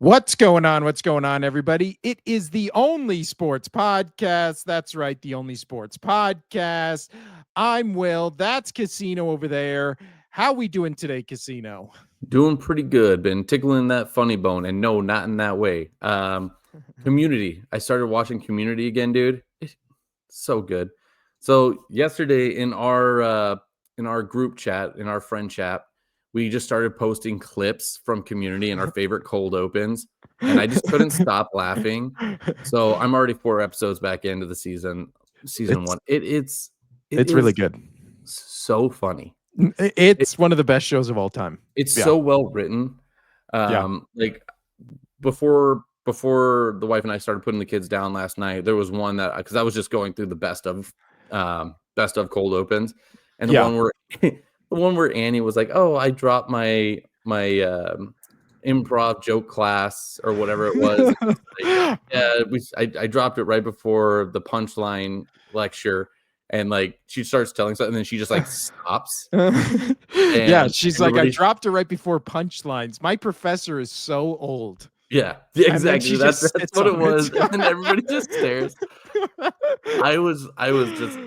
What's going on? What's going on, everybody? It is the only sports podcast. That's right, the only sports podcast. I'm Will. That's Casino over there. How we doing today, Casino? Doing pretty good. Been tickling that funny bone, and no, not in that way. Community. I started watching Community again, dude. It's so good. So yesterday in our group chat, in our friend chat, we just started posting clips from Community and our favorite cold opens, and I just couldn't stop laughing. So I'm already 4 episodes back into the season one. It's really good. So funny. It's one of the best shows of all time. It's so well written. Like before the wife and I started putting the kids down last night, there was one that, because I was just going through the best of cold opens, and the one where Annie was like, "Oh, I dropped my improv joke class or whatever it was." I dropped it right before the punchline lecture. And like she starts telling something, and then she just like stops. She's like, I dropped it right before punchlines. My professor is so old. Yeah, exactly. That's what it was. And then everybody just stares. I was just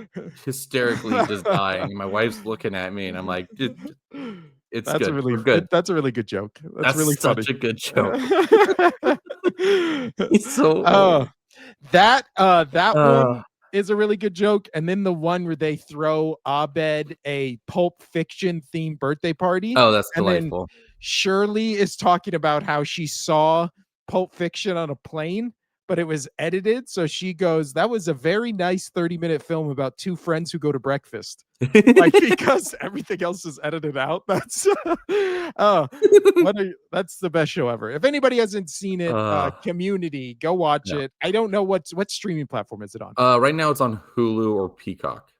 hysterically just dying. My wife's looking at me, and I'm like, it's that's good. We're good. That's a really good joke. That's really such funny. A good joke. He's so old. That one is a really good joke. And then the one where they throw Abed a Pulp Fiction themed birthday party. Oh, that's and delightful. Then Shirley is talking about how she saw Pulp Fiction on a plane, but it was edited. So she goes, that was a very nice 30-minute film about 2 friends who go to breakfast. Like, because everything else is edited out. That's that's the best show ever. If anybody hasn't seen it, Community, go watch it. I don't know what streaming platform is it on. Right now it's on Hulu or Peacock.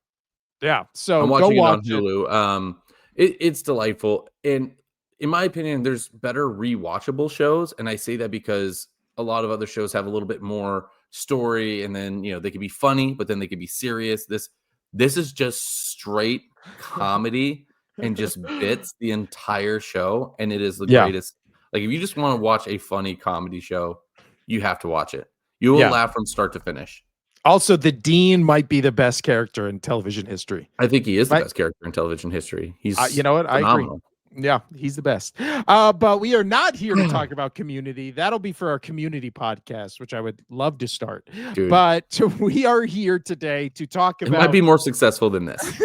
Yeah, so I'm watching it on Hulu. It's delightful, and in my opinion, there's better rewatchable shows, and I say that because a lot of other shows have a little bit more story, and then they can be funny, but then they can be serious. This is just straight comedy and just bits the entire show, and it is the greatest. Like, if you just want to watch a funny comedy show, you have to watch it. You will laugh from start to finish. Also, the Dean might be the best character in television history. I think he is the best character in television history. He's you know what? phenomenal. I agree. Yeah, he's the best. But we are not here to talk about Community. That'll be for our community podcast, which I would love to start. Dude. But we are here today to talk about... It might be more successful than this.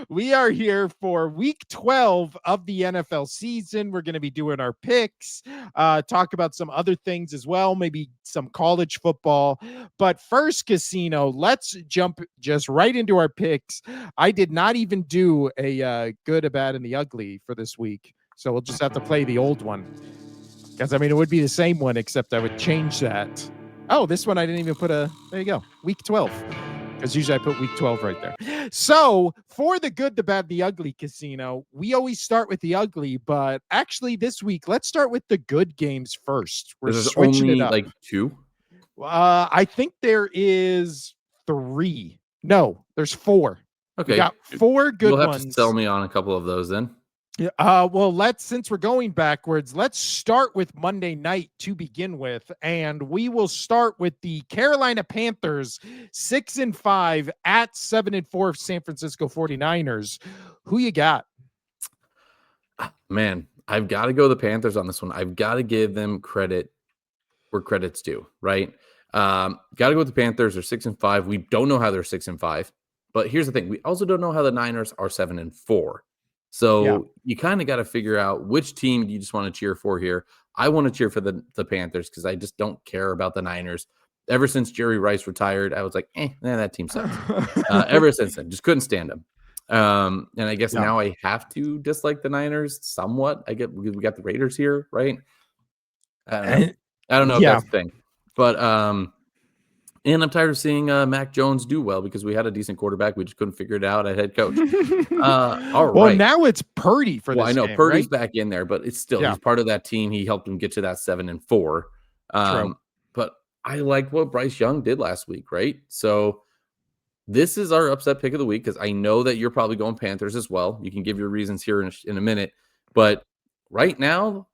We are here for week 12 of the NFL season. We're going to be doing our picks, talk about some other things as well, maybe some college football. But first, Casino, let's jump just right into our picks. I did not even do a good, a bad, and the ugly for this week. So we'll just have to play the old one. Because, I mean, it would be the same one, except I would change that. Oh, this one I didn't even put there you go. Week 12. Because usually I put week 12 right there. So for the good, the bad, the ugly, Casino, we always start with the ugly, but actually this week, let's start with the good games first. We're switching it up. Like 2? I think there is 3. No, there's 4. Okay. We got 4 good ones. You'll have to sell me on a couple of those then. Yeah. Since we're going backwards, let's start with Monday night to begin with, and we will start with the Carolina Panthers 6-5 at 7-4 San Francisco 49ers. Who you got? Man, I've got to go the Panthers on this one. I've got to give them credit where credit's due, right? Got to go with the Panthers. They're 6-5. We don't know how they're 6-5, but here's the thing: we also don't know how the Niners are 7-4. Yeah. So you kind of got to figure out which team you just want to cheer for here. I want to cheer for the Panthers because I just don't care about the Niners. Ever since Jerry Rice retired, I was like, that team sucks. Ever since then, just couldn't stand them. And I guess Yeah. now I have to dislike the Niners somewhat. We got the Raiders here, right? I don't know. And I don't know if yeah. that's the thing, but and I'm tired of seeing Mac Jones do well because we had a decent quarterback, we just couldn't figure it out at head coach. All Well, right. now it's Purdy for Well, I this know game, Purdy's right? back in there, but it's still Yeah. he's part of that team. He helped him get to that 7-4. True. But I like what Bryce Young did last week, right? So this is our upset pick of the week because I know that you're probably going Panthers as well. You can give your reasons here in a minute, but right now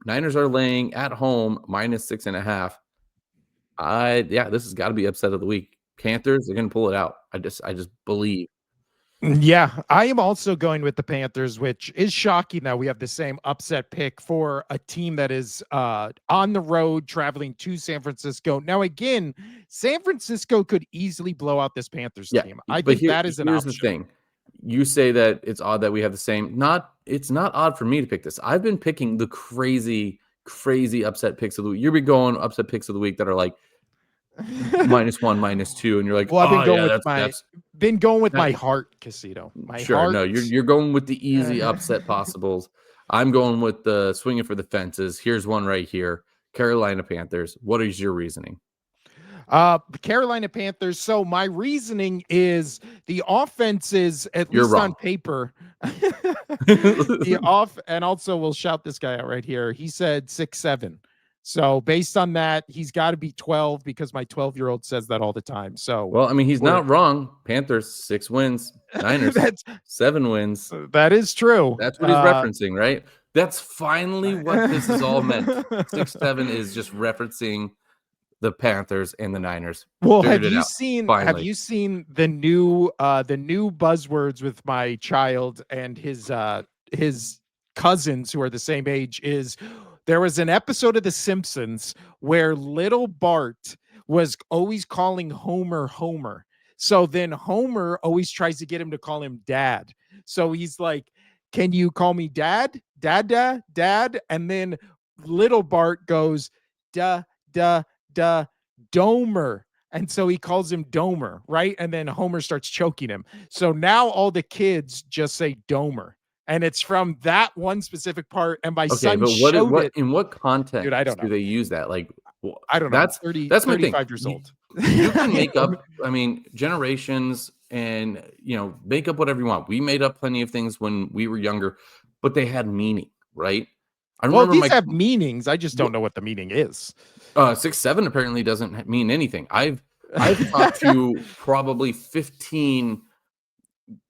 Niners are laying at home -6.5. This has got to be upset of the week. Panthers are going to pull it out. I just believe. Yeah, I am also going with the Panthers, which is shocking that we have the same upset pick for a team that is on the road traveling to San Francisco. Now, again, San Francisco could easily blow out this Panthers Yeah, team. I but think that is an here's the option. thing. You say that it's odd that we have the same. It's not odd for me to pick this. I've been picking the crazy upset picks of the week. You've been going upset picks of the week that are like -1, -2, and you're like, Well, I've oh yeah, that's been going with that. my heart, Casino. My Sure, heart. no, you're going with the easy upset possibles. I'm going with the swinging for the fences. Here's one right here. Carolina Panthers. What is your reasoning? The Carolina Panthers. So my reasoning is the offense is, at You're least on wrong. paper, the off, and also we'll shout this guy out right here. He said 6'7". So based on that, he's got to be 12 because my 12-year-old says that all the time. So Well, I mean, he's we're not wrong. Panthers 6 wins. Niners that's 7 wins. that is true. That's what he's referencing, right? That's finally what this is all meant. 6-7 is just referencing the Panthers and the Niners. Well, Figured it out. have Finally. you seen the new buzzwords with my child and his cousins who are the same age? Is there was an episode of The Simpsons where little Bart was always calling Homer Homer. So then Homer always tries to get him to call him Dad. So he's like, "Can you call me Dad? Dad, Dad?" And then little Bart goes, "Duh, duh, duh, Domer." And so he calls him Domer, right? And then Homer starts choking him. So now all the kids just say Domer. And it's from that one specific part. And my Okay, son but showed what it. in what Dude, I don't context do know. they use that? Like, I don't know. that's 30, that's my thing. 35 years old. You can I make don't up, I mean, generations and make up whatever you want. We made up plenty of things when we were younger, but they had meaning, right? I Well, remember these have meanings. I just don't wh- know what the meaning is. 6-7 apparently doesn't mean anything. I've talked to probably 15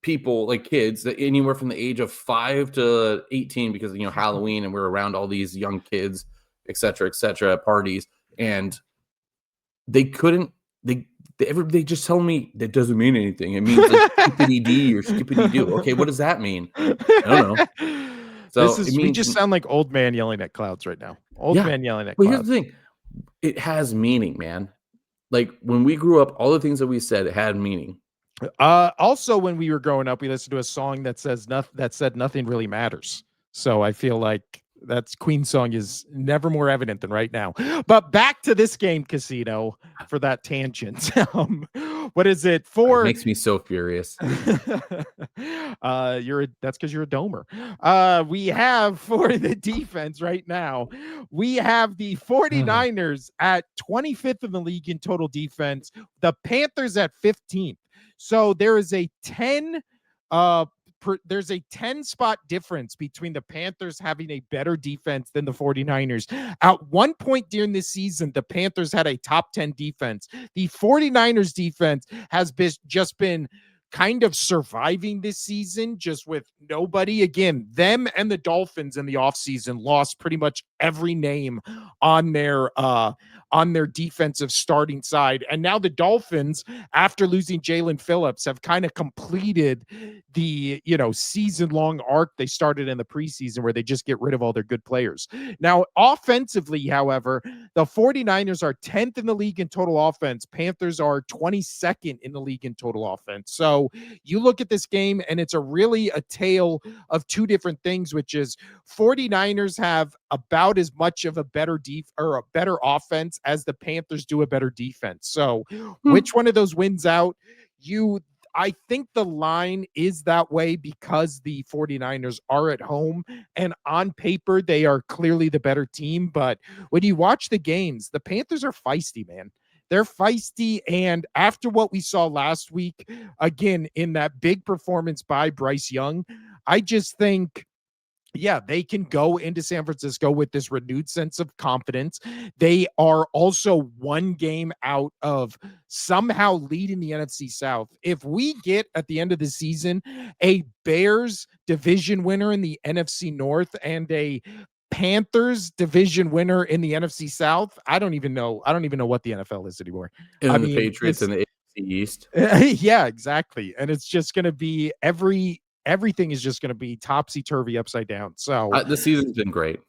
people, like kids, that anywhere from the age of 5 to 18, because Halloween, and we're around all these young kids, et cetera, at parties, and they couldn't. They just tell me that doesn't mean anything. It means like skippity dee or skippity doo. Okay, what does that mean? I don't know. So it We means just sound like old man yelling at clouds right now. Old yeah. man yelling at But here's clouds. the thing: it has meaning, man. Like when we grew up, all the things that we said, it had meaning. Also, when we were growing up, we listened to a song that said nothing really matters. So I feel like that's Queen song is never more evident than right now. But back to this game, Casino, for that tangent. What is it It for? makes me so furious. That's because you're a domer. We have for the defense right now, we have the 49ers at 25th in the league in total defense, the Panthers at 15th. So there is a 10 there's a 10 spot difference between the Panthers having a better defense than the 49ers. At one point during this season, the Panthers had a top 10 defense. The 49ers defense has just been kind of surviving this season, just with nobody. Again, them and the Dolphins in the offseason lost pretty much every name on their on their defensive starting side. And now the Dolphins, after losing Jalen Phillips, have kind of completed the, season long arc they started in the preseason where they just get rid of all their good players. Now, offensively, however, the 49ers are 10th in the league in total offense. Panthers are 22nd in the league in total offense. So you look at this game and it's really a tale of two different things, which is 49ers have about as much of a better or a better offense as the Panthers do a better defense. So Hmm. which one of those wins out? I think the line is that way because the 49ers are at home and on paper they are clearly the better team. But when you watch the games, the Panthers are feisty, man. They're feisty. And after what we saw last week, again, in that big performance by Bryce Young, I just think they can go into San Francisco with this renewed sense of confidence. They are also one game out of somehow leading the NFC South. If we get at the end of the season a Bears division winner in the NFC North and a Panthers division winner in the NFC South, I don't even know. I don't even know what the NFL is anymore. And I then the mean, Patriots it's and the AFC East. yeah, exactly. And it's just going to be everything is just going to be topsy-turvy upside down. So The season's been great.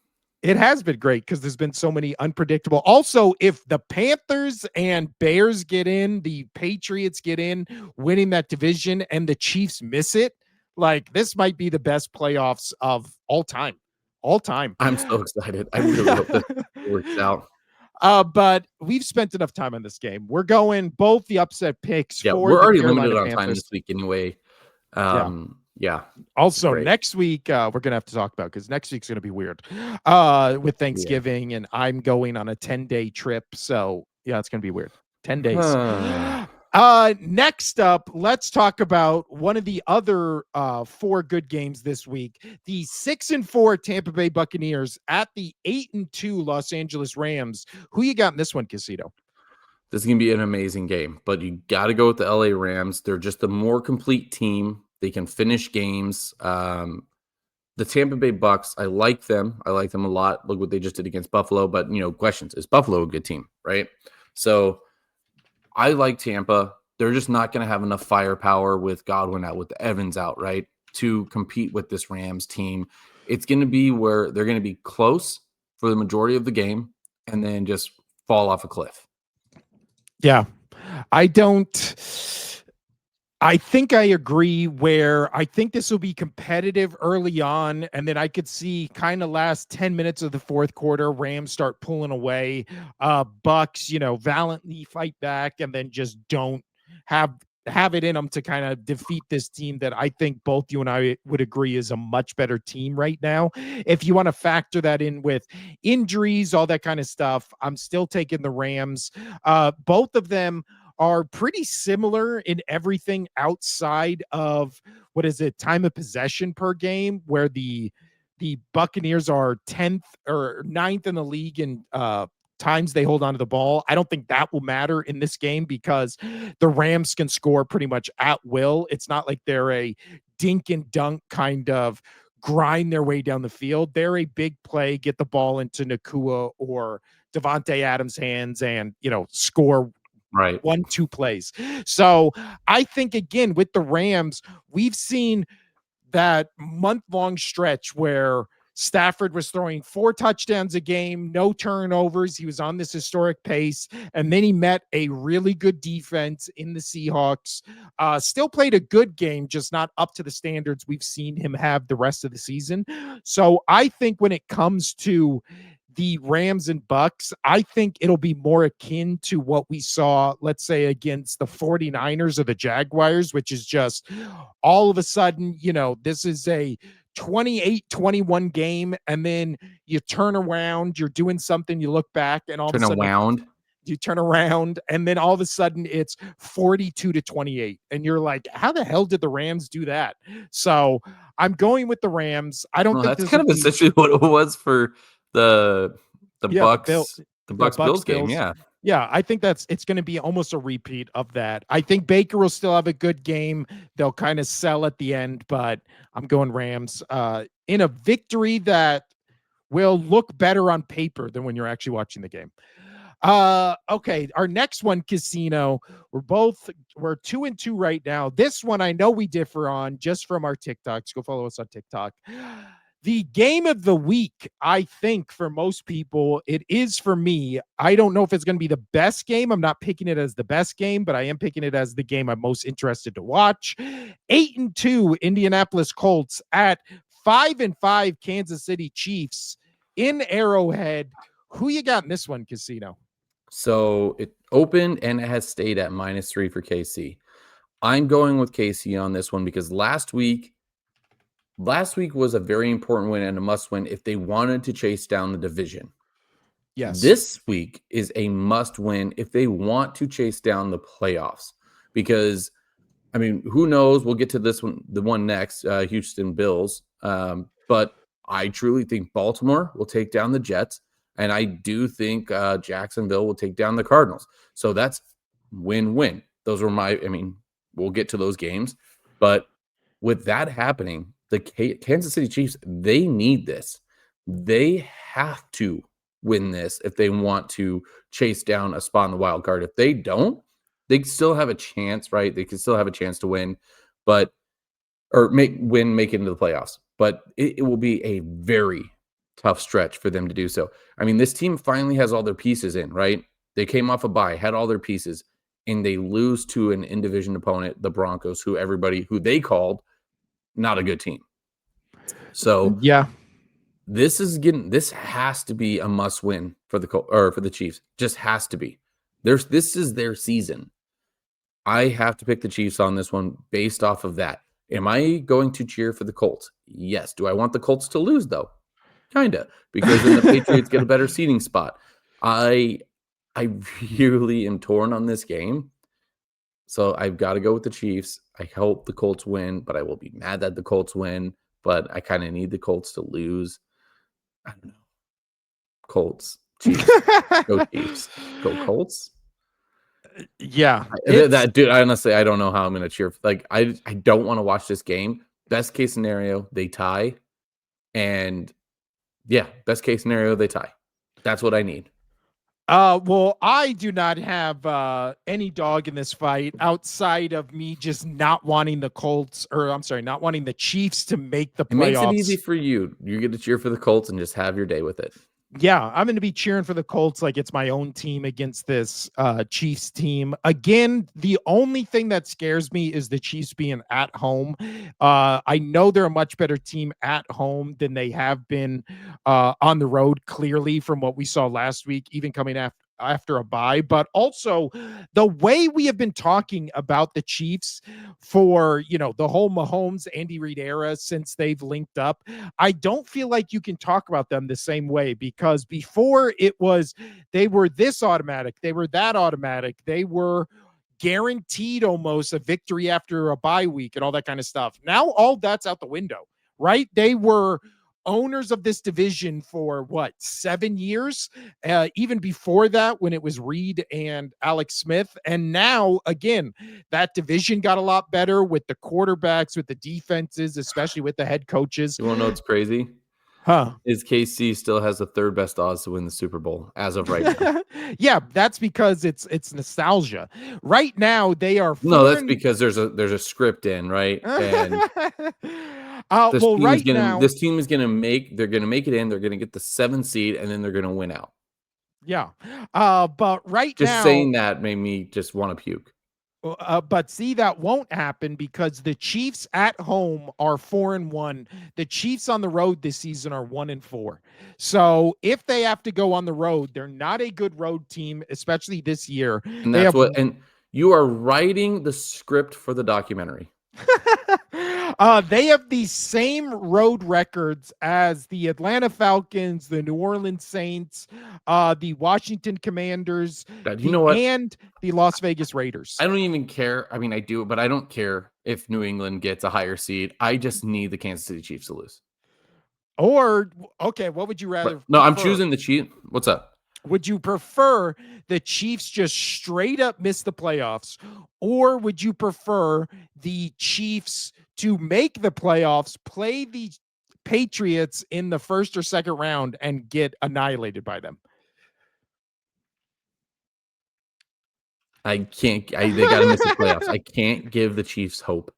it has been great because there's been so many unpredictable. Also, if the Panthers and Bears get in, the Patriots get in, winning that division, and the Chiefs miss it, like this might be the best playoffs of all time. All time. I'm so excited. I really hope that works out. But we've spent enough time on this game. We're going both the upset picks Yeah, for we're the already Carolina limited on time Panthers. this week anyway. Yeah. Yeah, this is Also, great. next week, we're gonna have to talk about because next week's gonna be weird with Yeah. Thanksgiving, and I'm going on a 10-day trip. So yeah, it's gonna be weird. 10 days. Next up, let's talk about one of the other four good games this week. The 6-4 Tampa Bay Buccaneers at the 8-2 Los Angeles Rams. Who you got in this one, Casito? This is going to be an amazing game, but you got to go with the LA Rams. They're just a more complete team. They can finish games. The Tampa Bay Bucs, I like them. I like them a lot. Look what they just did against Buffalo. But, questions. Is Buffalo a good team, right? So I like Tampa. They're just not going to have enough firepower with Godwin out, with the Evans out, right, to compete with this Rams team. It's going to be where they're going to be close for the majority of the game and then just fall off a cliff. Yeah. I think I agree where I think this will be competitive early on, and then I could see kind of last 10 minutes of the fourth quarter, Rams start pulling away. Bucks, valiantly fight back and then just don't have it in them to kind of defeat this team that I think both you and I would agree is a much better team right now. If you want to factor that in with injuries, all that kind of stuff, I'm still taking the Rams. Both of them are pretty similar in everything outside of time of possession per game, where the Buccaneers are 10th or 9th in the league in times they hold on to the ball. I don't think that will matter in this game because the Rams can score pretty much at will. It's not like they're a dink and dunk kind of grind their way down the field. They're a big play, get the ball into Nakua or Devontae Adams' hands and, score Right. 1-2 plays. So I think, again, with the Rams, we've seen that month-long stretch where Stafford was throwing 4 touchdowns a game, no turnovers. He was on this historic pace. And then he met a really good defense in the Seahawks. Still played a good game, just not up to the standards we've seen him have the rest of the season. So I think when it comes to the Rams and Bucks, I think it'll be more akin to what we saw, let's say, against the 49ers or the Jaguars, which is just all of a sudden, this is a 28-21 game, and then you turn around, you're doing something, you look back, and all of a sudden you turn around, and then all of a sudden it's 42-28, and you're like, how the hell did the Rams do that? So I'm going with the Rams. I don't Well, think that's this kind will of be essentially what it was for the Bucks, the the Bucks Bucks Bills game. Bills. Yeah. Yeah, I think it's going to be almost a repeat of that. I think Baker will still have a good game. They'll kind of sell at the end, but I'm going Rams in a victory that will look better on paper than when you're actually watching the game. Okay. Our next one, Casino. We're 2-2 right now. This one I know we differ on just from our TikToks. Go follow us on TikTok. The game of the week, I think for most people, it is for me. I don't know if it's going to be the best game. I'm not picking it as the best game, but I am picking it as the game I'm most interested to watch. 8-2 Indianapolis Colts at 5-5 Kansas City Chiefs in Arrowhead. Who you got in this one, Casino? So it opened and it has stayed at -3 for KC. I'm going with KC on this one because last week was a very important win and a must win if they wanted to chase down the division. Yes. This week is a must win if they want to chase down the playoffs because I mean, who knows? We'll get to this one, the one next, Houston Bills. But I truly think Baltimore will take down the Jets, and I do think Jacksonville will take down the Cardinals. So that's win-win. Those were my. I mean, we'll get to those games, but with that happening, the Kansas City Chiefs they need this. They have to win this if they want to chase down a spot in the wild card. If they don't, they still have a chance, right? They can still have a chance to win, but or make it into the playoffs. But it will be a very tough stretch for them to do so. I mean, this team finally has all their pieces in, right? They came off a bye, had all their pieces, and they lose to an in-division opponent, the Broncos, who they called not a good team. So Yeah. this has to be a must win for the Chiefs. Just has to be. This is their season. I have to pick the Chiefs on this one based off of that. Am I going to cheer for the Colts? Yes. Do I want the Colts to lose though? Kinda, because then the Patriots get a better seating spot. I really am torn on this game. So I've got to go with the Chiefs. I hope the Colts win, but I will be mad that the Colts win. But I kind of need the Colts to lose. I don't know. Colts, Chiefs, go Chiefs, go Colts. Yeah. That dude, honestly, I don't know how I'm going to cheer. Like, I don't want to watch this game. Best case scenario, they tie, and yeah, best case scenario, they tie. That's what I need. Well, I do not have any dog in this fight outside of me just not wanting the Colts, or I'm sorry, not wanting the Chiefs to make the It makes it easy playoffs. for you. You get to cheer for the Colts and just have your day with it. Yeah, I'm going to be cheering for the Colts like it's my own team against this Chiefs team. Again, the only thing that scares me is the Chiefs being at home. I know they're a much better team at home than they have been on the road, clearly, from what we saw last week, even coming after a bye, but also the way we have been talking about the Chiefs for, the whole Mahomes, Andy Reid era since they've linked up. I don't feel like you can talk about them the same way because before it was they were this automatic, they were that automatic, they were guaranteed almost a victory after a bye week and all that kind of stuff. Now all that's out the window, right? They were owners of this division for what, 7 years, even before that when it was Reed and Alex Smith. And now again, that division got a lot better with the quarterbacks, with the defenses, especially with the head coaches. You want to know what's crazy? Huh. Is KC still has the third best odds to win the Super Bowl as of right now. Yeah, that's because it's nostalgia. Right now they are No, four that's and because there's a script in, right? And well, right now, this team is gonna make they're gonna make it in, they're gonna get the 7th seed, and then they're gonna win out. yeah. But right Just now, saying that made me just want to puke. but see, that won't happen because the Chiefs at home are 4-1. The Chiefs on the road this season are 1-4. So if they have to go on the road, they're not a good road team, especially this year. And They that's have what and you are writing the script for the documentary. they have the same road records as the Atlanta Falcons, the New Orleans Saints, the Washington Commanders, God, you know what? and the Las Vegas Raiders. I don't even care. I mean, I do, but I don't care if New England gets a higher seed. I just need the Kansas City Chiefs to lose. Or okay, what would you But rather no, I'm prefer? choosing the Chiefs. What's up? Would you prefer the Chiefs just straight up miss the playoffs, or would you prefer the Chiefs to make the playoffs, play the Patriots in the first or second round, and get annihilated by them? I can't. They got to miss the playoffs. I can't give the Chiefs hope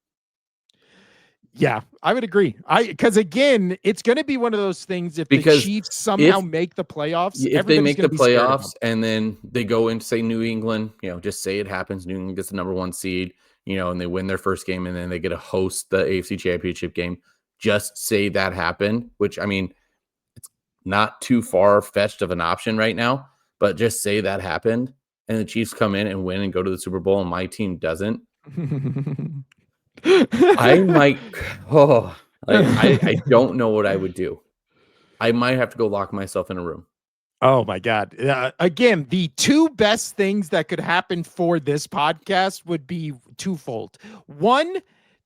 Yeah, I would agree. Because again, it's going to be one of those things. If the because Chiefs somehow if make the playoffs, they everybody's make going to the be scared of them. playoffs and then they go into say New England, just say it happens. New England gets the number 1 seed, and they win their first game and then they get to host the AFC Championship game. Just say that happened, which I mean, it's not too far fetched of an option right now, but just say that happened and the Chiefs come in and win and go to the Super Bowl and my team doesn't. I might, oh, like I don't know what I would do. I might have to go lock myself in a room. Oh my God. Again, the two best things that could happen for this podcast would be twofold. One,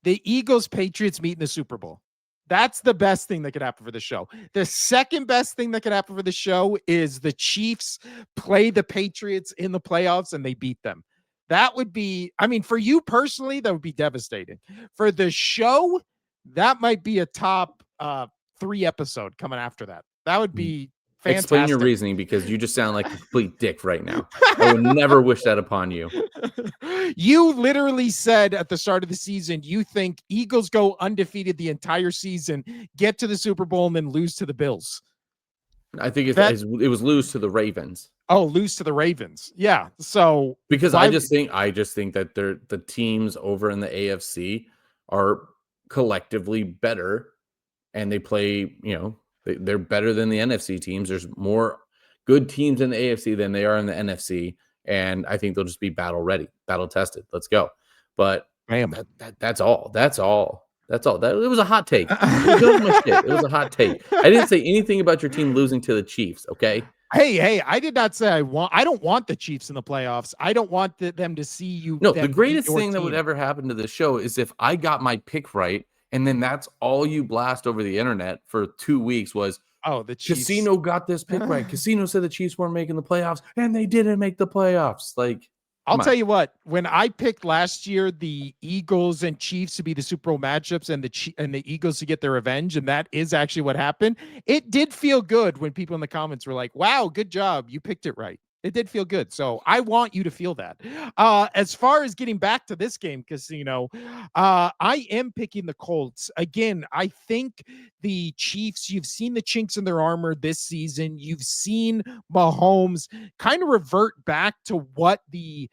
the Eagles Patriots meet in the Super Bowl. That's the best thing that could happen for the show. The second best thing that could happen for the show is the Chiefs play the Patriots in the playoffs and they beat them. That would be, I mean, for you personally, that would be devastating. For the show, that might be a top 3 episode coming after that. That would be Explain your fantastic. reasoning because you just sound like a complete dick right now. I would never wish that upon you. You literally said at the start of the season, you think Eagles go undefeated the entire season, get to the Super Bowl, and then lose to the Bills. I think That it was lose to the Ravens. lose to the Ravens. Yeah. So Because I just think that the teams over in the AFC are collectively better and they play, they're better than the NFC teams. There's more good teams in the AFC than they are in the NFC. And I think they'll just be battle ready, battle tested. Let's go. But that's all. That's all. It was a hot take. It was a hot take. I didn't say anything about your team losing to the Chiefs. Okay. Hey, I did not say I don't want the Chiefs in the playoffs. I don't want them to see you. No, the greatest thing that would ever happen to the show is if I got my pick right, and then that's all you blast over the internet for 2 weeks was, the Chiefs. Casino got this pick right. Casino said the Chiefs weren't making the playoffs, and they didn't make the playoffs. Like, I'll tell you what, when I picked last year the Eagles and Chiefs to be the Super Bowl matchups and the Eagles to get their revenge, and that is actually what happened, it did feel good when people in the comments were like, wow, good job. You picked it right. It did feel good. So I want you to feel that. As far as getting back to this game, Casino, I am picking the Colts. Again, I think the Chiefs, you've seen the chinks in their armor this season. You've seen Mahomes kind of revert back to what the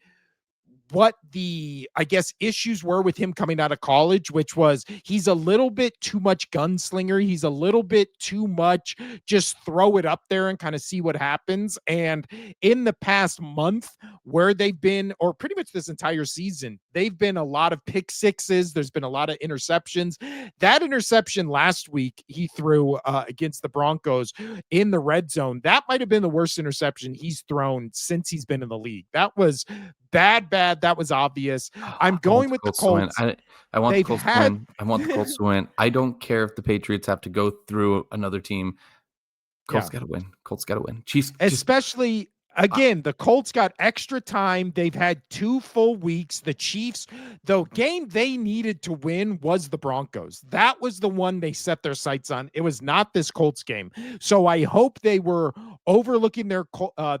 I guess issues were with him coming out of college, which was he's a little bit too much gunslinger. He's a little bit too much just throw it up there and kind of see what happens. And in the past month where they've been, or pretty much this entire season, they've been a lot of pick sixes. There's been a lot of interceptions. That interception last week he threw against the Broncos in the red zone, that might have been the worst interception he's thrown since he's been in the league. That was bad. That was obvious. I'm going with the Colts. I want the Colts to win. I want the Colts to win. I don't care if the Patriots have to go through another team. Colts got to win. Colts got to win. Chiefs, especially again, the Colts got extra time. They've had 2 full weeks. The Chiefs, the game they needed to win was the Broncos. That was the one they set their sights on. It was not this Colts game. So I hope they were overlooking their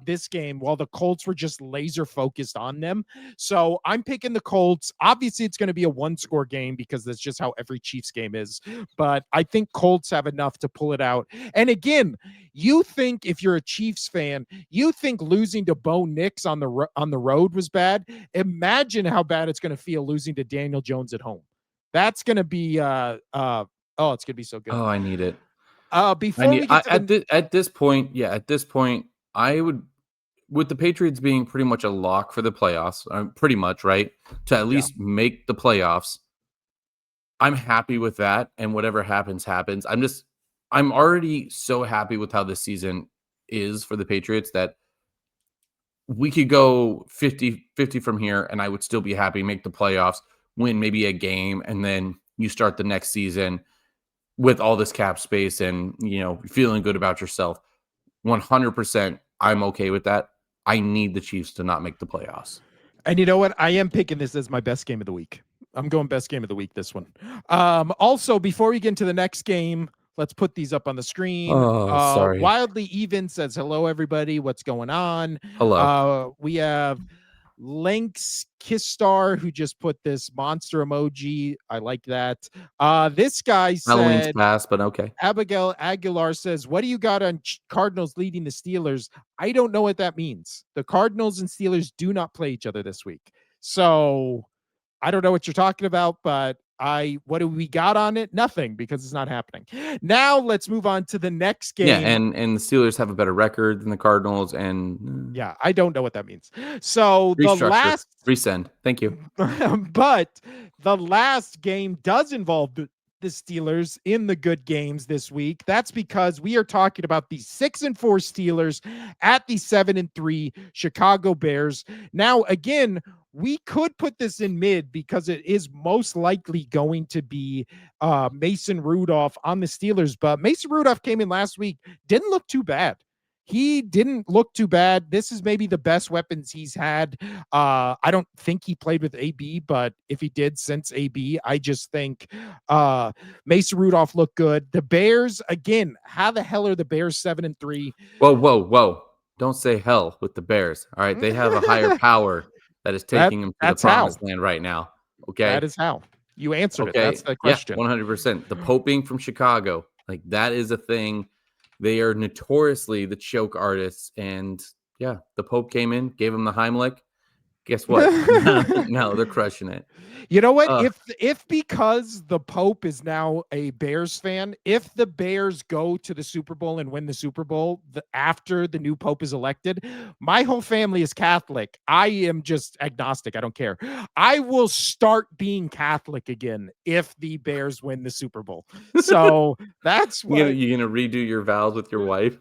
this game while the Colts were just laser focused on them. So I'm picking the Colts. Obviously, it's going to be a 1-score game because that's just how every Chiefs game is. But I think Colts have enough to pull it out. And again, you think if you're a Chiefs fan, you think losing to Bo Nix on the road was bad. Imagine how bad it's going to feel losing to Daniel Jones at home. That's going to be it's going to be so good. Oh, I need it. Before we get to at this point, I would, with the Patriots being pretty much a lock for the playoffs, pretty much, right? To at least make the playoffs. I'm happy with that. And whatever happens. I'm already so happy with how this season is for the Patriots that we could go 50-50 from here and I would still be happy, make the playoffs, win maybe a game, and then you start the next season with all this cap space and, feeling good about yourself. 100%, I'm okay with that. I need the Chiefs to not make the playoffs. And you know what? I am picking this as my best game of the week. I'm going best game of the week, this one. Also, before we get into the next game, let's put these up on the screen. Wildly Even says, hello, everybody. What's going on? Hello. We have Lynx Kistar, who just put this monster emoji. I like that. This guy Halloween's said, past, but okay. Abigail Aguilar says, "What do you got on Cardinals leading the Steelers?" I don't know what that means. The Cardinals and Steelers do not play each other this week. So I don't know what you're talking about, but what do we got on it? Nothing, because it's not happening. Now let's move on to the next Yeah, game. and the Steelers have a better record than the Cardinals, and Yeah, I don't know what that means. So the restructure, last resend. Thank you. but the last game does involve the Steelers in the good games this week. That's because we are talking about the 6-4 Steelers at the 7-3 Chicago Bears. Now, again, we could put this in mid because it is most likely going to be Mason Rudolph on the Steelers. But Mason Rudolph came in last week, didn't look too bad. He didn't look too bad. This is maybe the best weapons he's had. I don't think he played with AB, but if he did since AB, I just think Mason Rudolph looked good. The Bears, again, how the hell are the Bears 7-3? Whoa, whoa, whoa. Don't say hell with the Bears. All right. They have a higher power that is taking them to the That's how. promised land right now. That Okay. is how. You answered it. That's Okay. the Yeah, question. 100%. The poping from Chicago, like that is a thing. They are notoriously the choke artists. And yeah, the Pope came in, gave him the Heimlich. Guess what? Now they're crushing it. You know what? Uh, If because the Pope is now a Bears fan, if the Bears go to the Super Bowl and win the Super Bowl after the new Pope is elected, my whole family is Catholic. I am just agnostic. I don't care. I will start being Catholic again if the Bears win the Super Bowl. So that's what. you gonna redo your vows with your wife?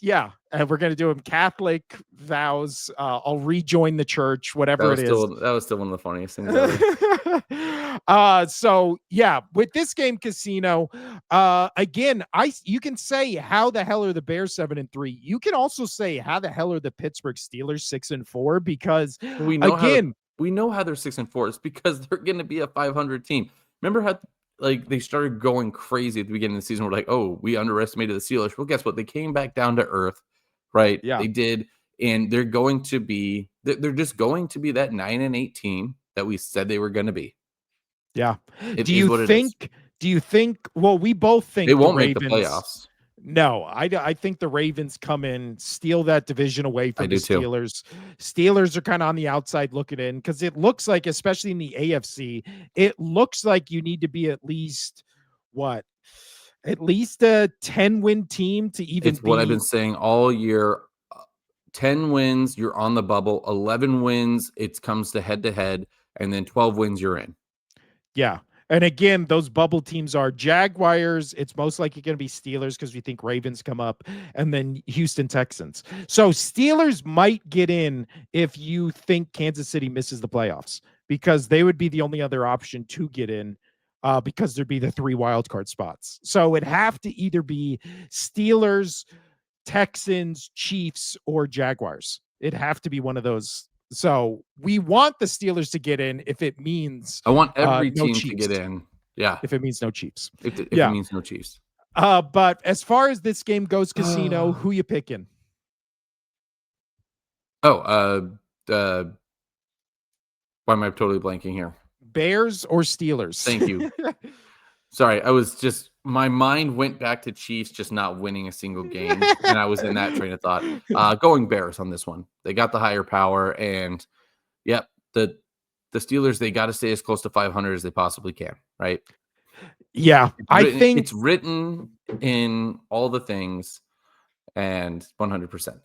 Yeah, and we're gonna do them Catholic vows. I'll rejoin the church, whatever it is. That was still one of the funniest things ever. So yeah, with this game casino, again, you can say how the hell are the Bears 7-3. You can also say how the hell are the Pittsburgh Steelers 6-4 because We know how to again, we know how they're 6-4. It's because they're gonna be a 500 team. Remember how like they started going crazy at the beginning of the season? We're like, oh, we underestimated the Steelers. Well, guess what? They came back down to earth, right? yeah, They did, and they're just going to be that 9-8 team that we said they were gonna be. yeah. It Do is you what it is. think? Do you think? Well, we both They think the won't make the Ravens. playoffs. No, I think the Ravens come in, steal that division away I from the do too. Steelers. Steelers are kind of on the outside looking in because it looks like, especially in the AFC, it looks like you need to be at least what? At least a 10-win team to even It's what I've been be. saying all year. 10 wins, you're on the bubble. 11 wins, it comes to head, and then 12 wins, you're in. Yeah. And again, those bubble teams are Jaguars. It's most likely going to be Steelers because we think Ravens come up, and then Houston Texans. So Steelers might get in if you think Kansas City misses the playoffs because they would be the only other option to get in because there'd be the 3 wild card spots. So it'd have to either be Steelers, Texans, Chiefs, or Jaguars. It'd have to be one of those. So we want the Steelers to get in if it means I want every no team to get Chiefs. in. Yeah, If it means no Chiefs. if it Yeah. means no Chiefs. But as far as this game goes, casino, Oh, who you picking? uh, why am I totally blanking here? Bears or Steelers? Thank you. Sorry, I was just my mind went back to Chiefs just not winning a single game, and I was in that train of thought. Going Bears on this one. They got the higher power, and yep, the Steelers, they got to stay as close to 500 as they possibly can, right? Yeah, I think It's written in all the things, and 100%.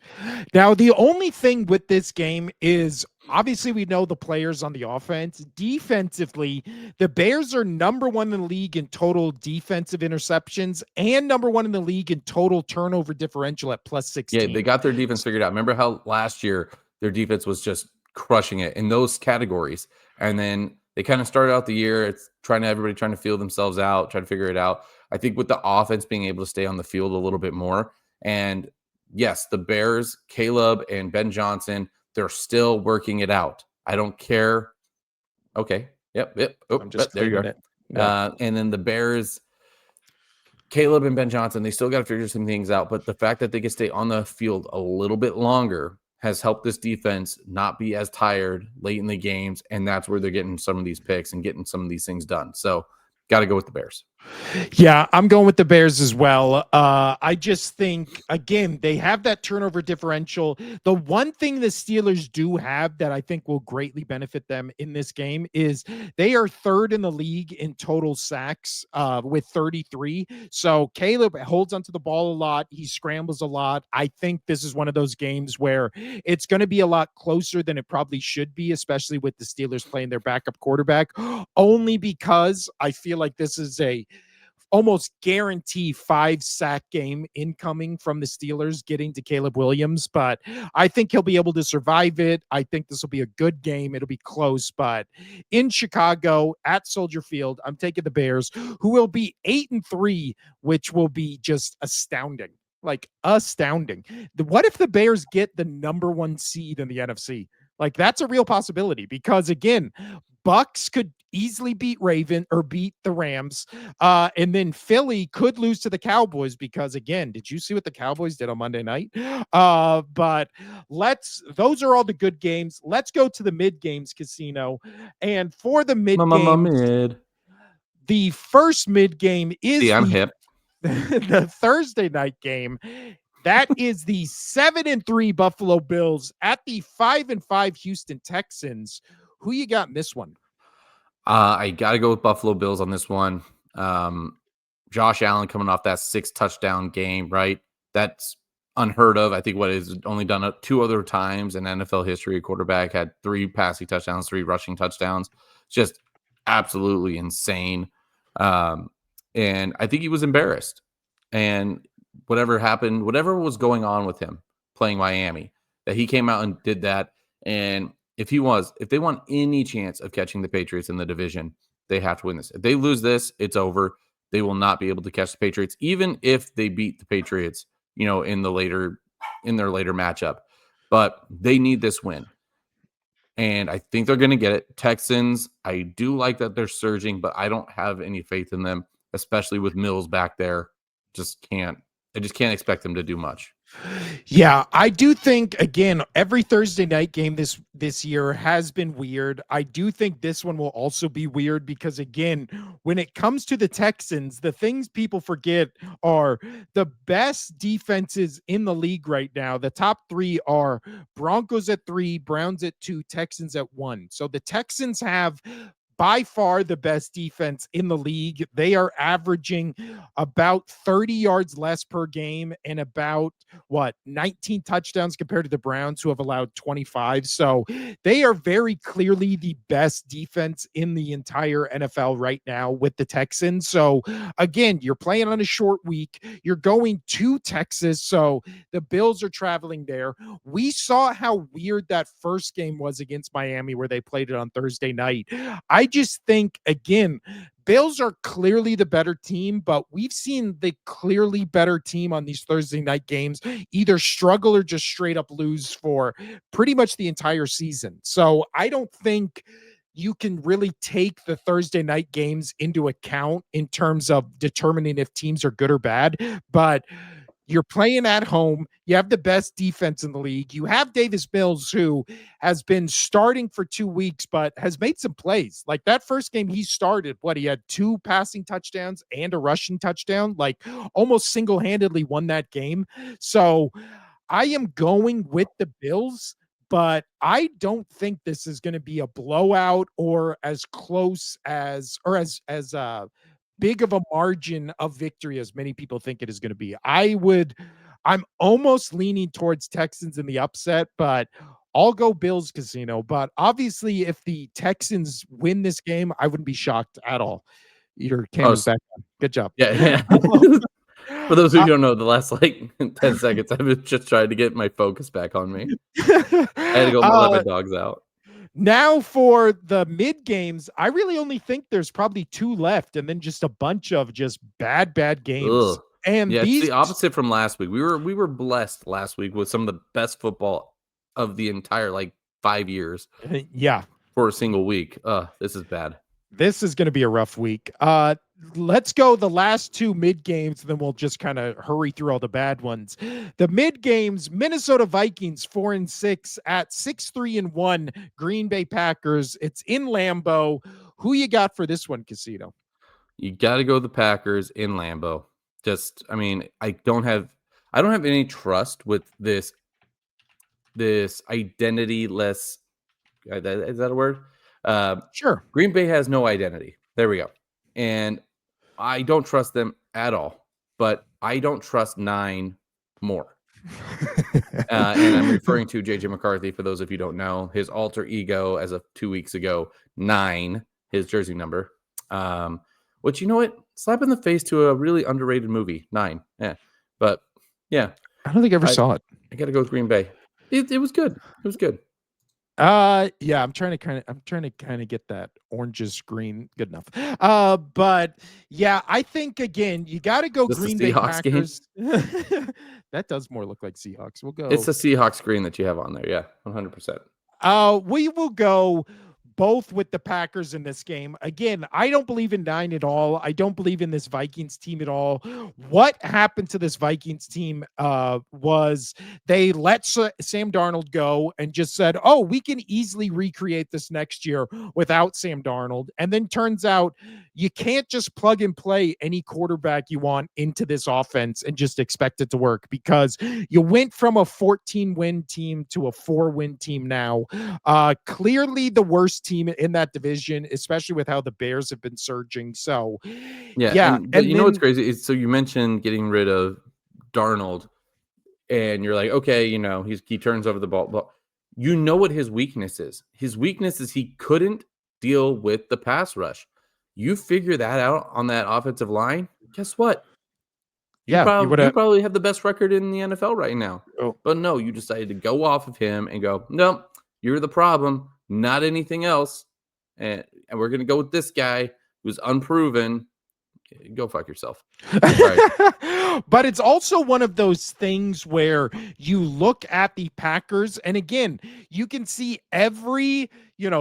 now the only thing with this game is obviously we know the players on the offense. Defensively, the Bears are number 1 in the league in total defensive interceptions and number 1 in the league in total turnover differential at plus Yeah, they 16. got their defense figured out. Remember how last year their defense was just crushing it in those categories, and then they kind of started out the year. It's everybody trying to feel themselves out, trying to figure it out. I think with the offense being able to stay on the field a little bit more, and yes, the Bears, Caleb and Ben Johnson, they're still working it out. I don't care. Okay. Yep. Oh, I'm just there you claiming are. it. Yeah. And then the Bears, Caleb and Ben Johnson, they still got to figure some things out. But the fact that they can stay on the field a little bit longer has helped this defense not be as tired late in the games, and that's where they're getting some of these picks and getting some of these things done. So, got to go with the Bears. Yeah, I'm going with the Bears as well. I just think, again, they have that turnover differential. The one thing the Steelers do have that I think will greatly benefit them in this game is they are third in the league in total sacks with 33. So Caleb holds onto the ball a lot. He scrambles a lot. I think this is one of those games where it's going to be a lot closer than it probably should be, especially with the Steelers playing their backup quarterback, only because I feel like this is a almost guarantee 5-sack game incoming from the Steelers getting to Caleb Williams, but I think he'll be able to survive it. I think this will be a good game. It'll be close, but in Chicago at Soldier Field, I'm taking the Bears, who will be 8-3, which will be just astounding. Like astounding. What if the Bears get the number 1 seed in the NFC? Like that's a real possibility because again, Bucs could easily beat the Rams. And then Philly could lose to the Cowboys because again, did you see what the Cowboys did on Monday night? But those are all the good games. Let's go to the mid games casino. And for the mid games, Mid. the first mid game See, is I'm hip. the Thursday night game. That is the 7-3 Buffalo Bills at the 5-5 Houston Texans. Who you got in this one? I got to go with Buffalo Bills on this one. Josh Allen coming off that 6 touchdown game, right? That's unheard of. I think what is only done 2 other times in NFL history. A quarterback had 3 passing touchdowns, 3 rushing touchdowns. Just absolutely insane. And I think he was embarrassed. And whatever happened, whatever was going on with him playing Miami, that he came out and did that. And if they want any chance of catching the Patriots in the division, they have to win this. If they lose this, it's over. They will not be able to catch the Patriots, even if they beat the Patriots, in their later matchup. But they need this win. And I think they're going to get it. Texans, I do like that they're surging, but I don't have any faith in them, especially with Mills back there. I just can't expect them to do much. Yeah, I do think again every Thursday night game this year has been weird. I do think this one will also be weird because again, when it comes to the Texans, the things people forget are the best defenses in the league right now. The top 3 are Broncos at 3, Browns at 2, Texans at 1. So the Texans have by far the best defense in the league. They are averaging about 30 yards less per game and about 19 touchdowns compared to the Browns, who have allowed 25. So they are very clearly the best defense in the entire NFL right now with the Texans. So again, you're playing on a short week. You're going to Texas. So the Bills are traveling there. We saw how weird that first game was against Miami where they played it on Thursday night. I just think, again, Bills are clearly the better team, but we've seen the clearly better team on these Thursday night games either struggle or just straight up lose for pretty much the entire season. So I don't think you can really take the Thursday night games into account in terms of determining if teams are good or bad. But you're playing at home. You have the best defense in the league. You have Davis Mills, who has been starting for 2 weeks, but has made some plays. Like that first game he started, he had 2 passing touchdowns and a rushing touchdown, like almost single-handedly won that game. So I am going with the Bills, but I don't think this is going to be a blowout or as close as, or as big of a margin of victory as many people think it is going to be. I'm almost leaning towards Texans in the upset, but I'll go Bills casino. But obviously, if the Texans win this game, I wouldn't be shocked at all. Your camera's back on. Good job. Yeah. For those who don't know, the last 10 seconds, I've been just trying to get my focus back on me. I had to go let my dogs out. Now for the mid games, I really only think there's probably 2 left, and then just a bunch of just bad games. Ugh. And Yeah, it's these the opposite from last week. We were blessed last week with some of the best football of the entire 5 years yeah, for a single week. This is bad. This is going to be a rough week. Let's go the last two mid games, then we'll just kind of hurry through all the bad ones. The mid games: Minnesota Vikings 4-6 at 6-3-1 Green Bay Packers. It's in Lambeau. Who you got for this one, Casino? You got to go the Packers in Lambeau. I mean, I don't have any trust with this identityless. Is that a word? Sure. Green Bay has no identity. There we go. And I don't trust them at all. But I don't trust 9 more. And I'm referring to JJ McCarthy, for those of you who don't know, his alter ego as of 2 weeks ago, 9, his jersey number. Which, you know what? Slap in the face to a really underrated movie, 9. Yeah. But yeah. I don't think I ever saw it. I got to go with Green Bay. It was good. It was good. Yeah, I'm trying to kind of get that oranges green good enough. But yeah, I think again, you got to go This Green the Bay Seahawks Packers. That does more look like Seahawks. We'll go. It's a Seahawks screen that you have on there. Yeah, 100%. We will go both with the Packers in this game. Again, I don't believe in 9 at all. I don't believe in this Vikings team at all. What happened to this Vikings team was they let Sam Darnold go and just said, oh, we can easily recreate this next year without Sam Darnold. And then turns out you can't just plug and play any quarterback you want into this offense and just expect it to work, because you went from a 14-win team to a 4-win team now. Clearly the worst team in that division, especially with how the Bears have been surging. So, yeah. But you know what's then crazy is, so you mentioned getting rid of Darnold, and you're like, okay, you know, he turns over the ball. But you know what his weakness is? His weakness is he couldn't deal with the pass rush. You figure that out on that offensive line, guess what? You yeah, you would have. probably have the best record in the NFL right now. Oh. But no, you decided to go off of him and go, no, you're the problem, not anything else. And we're going to go with this guy who's unproven. Go fuck yourself. Sorry. But it's also one of those things where you look at the Packers, and again, you can see every,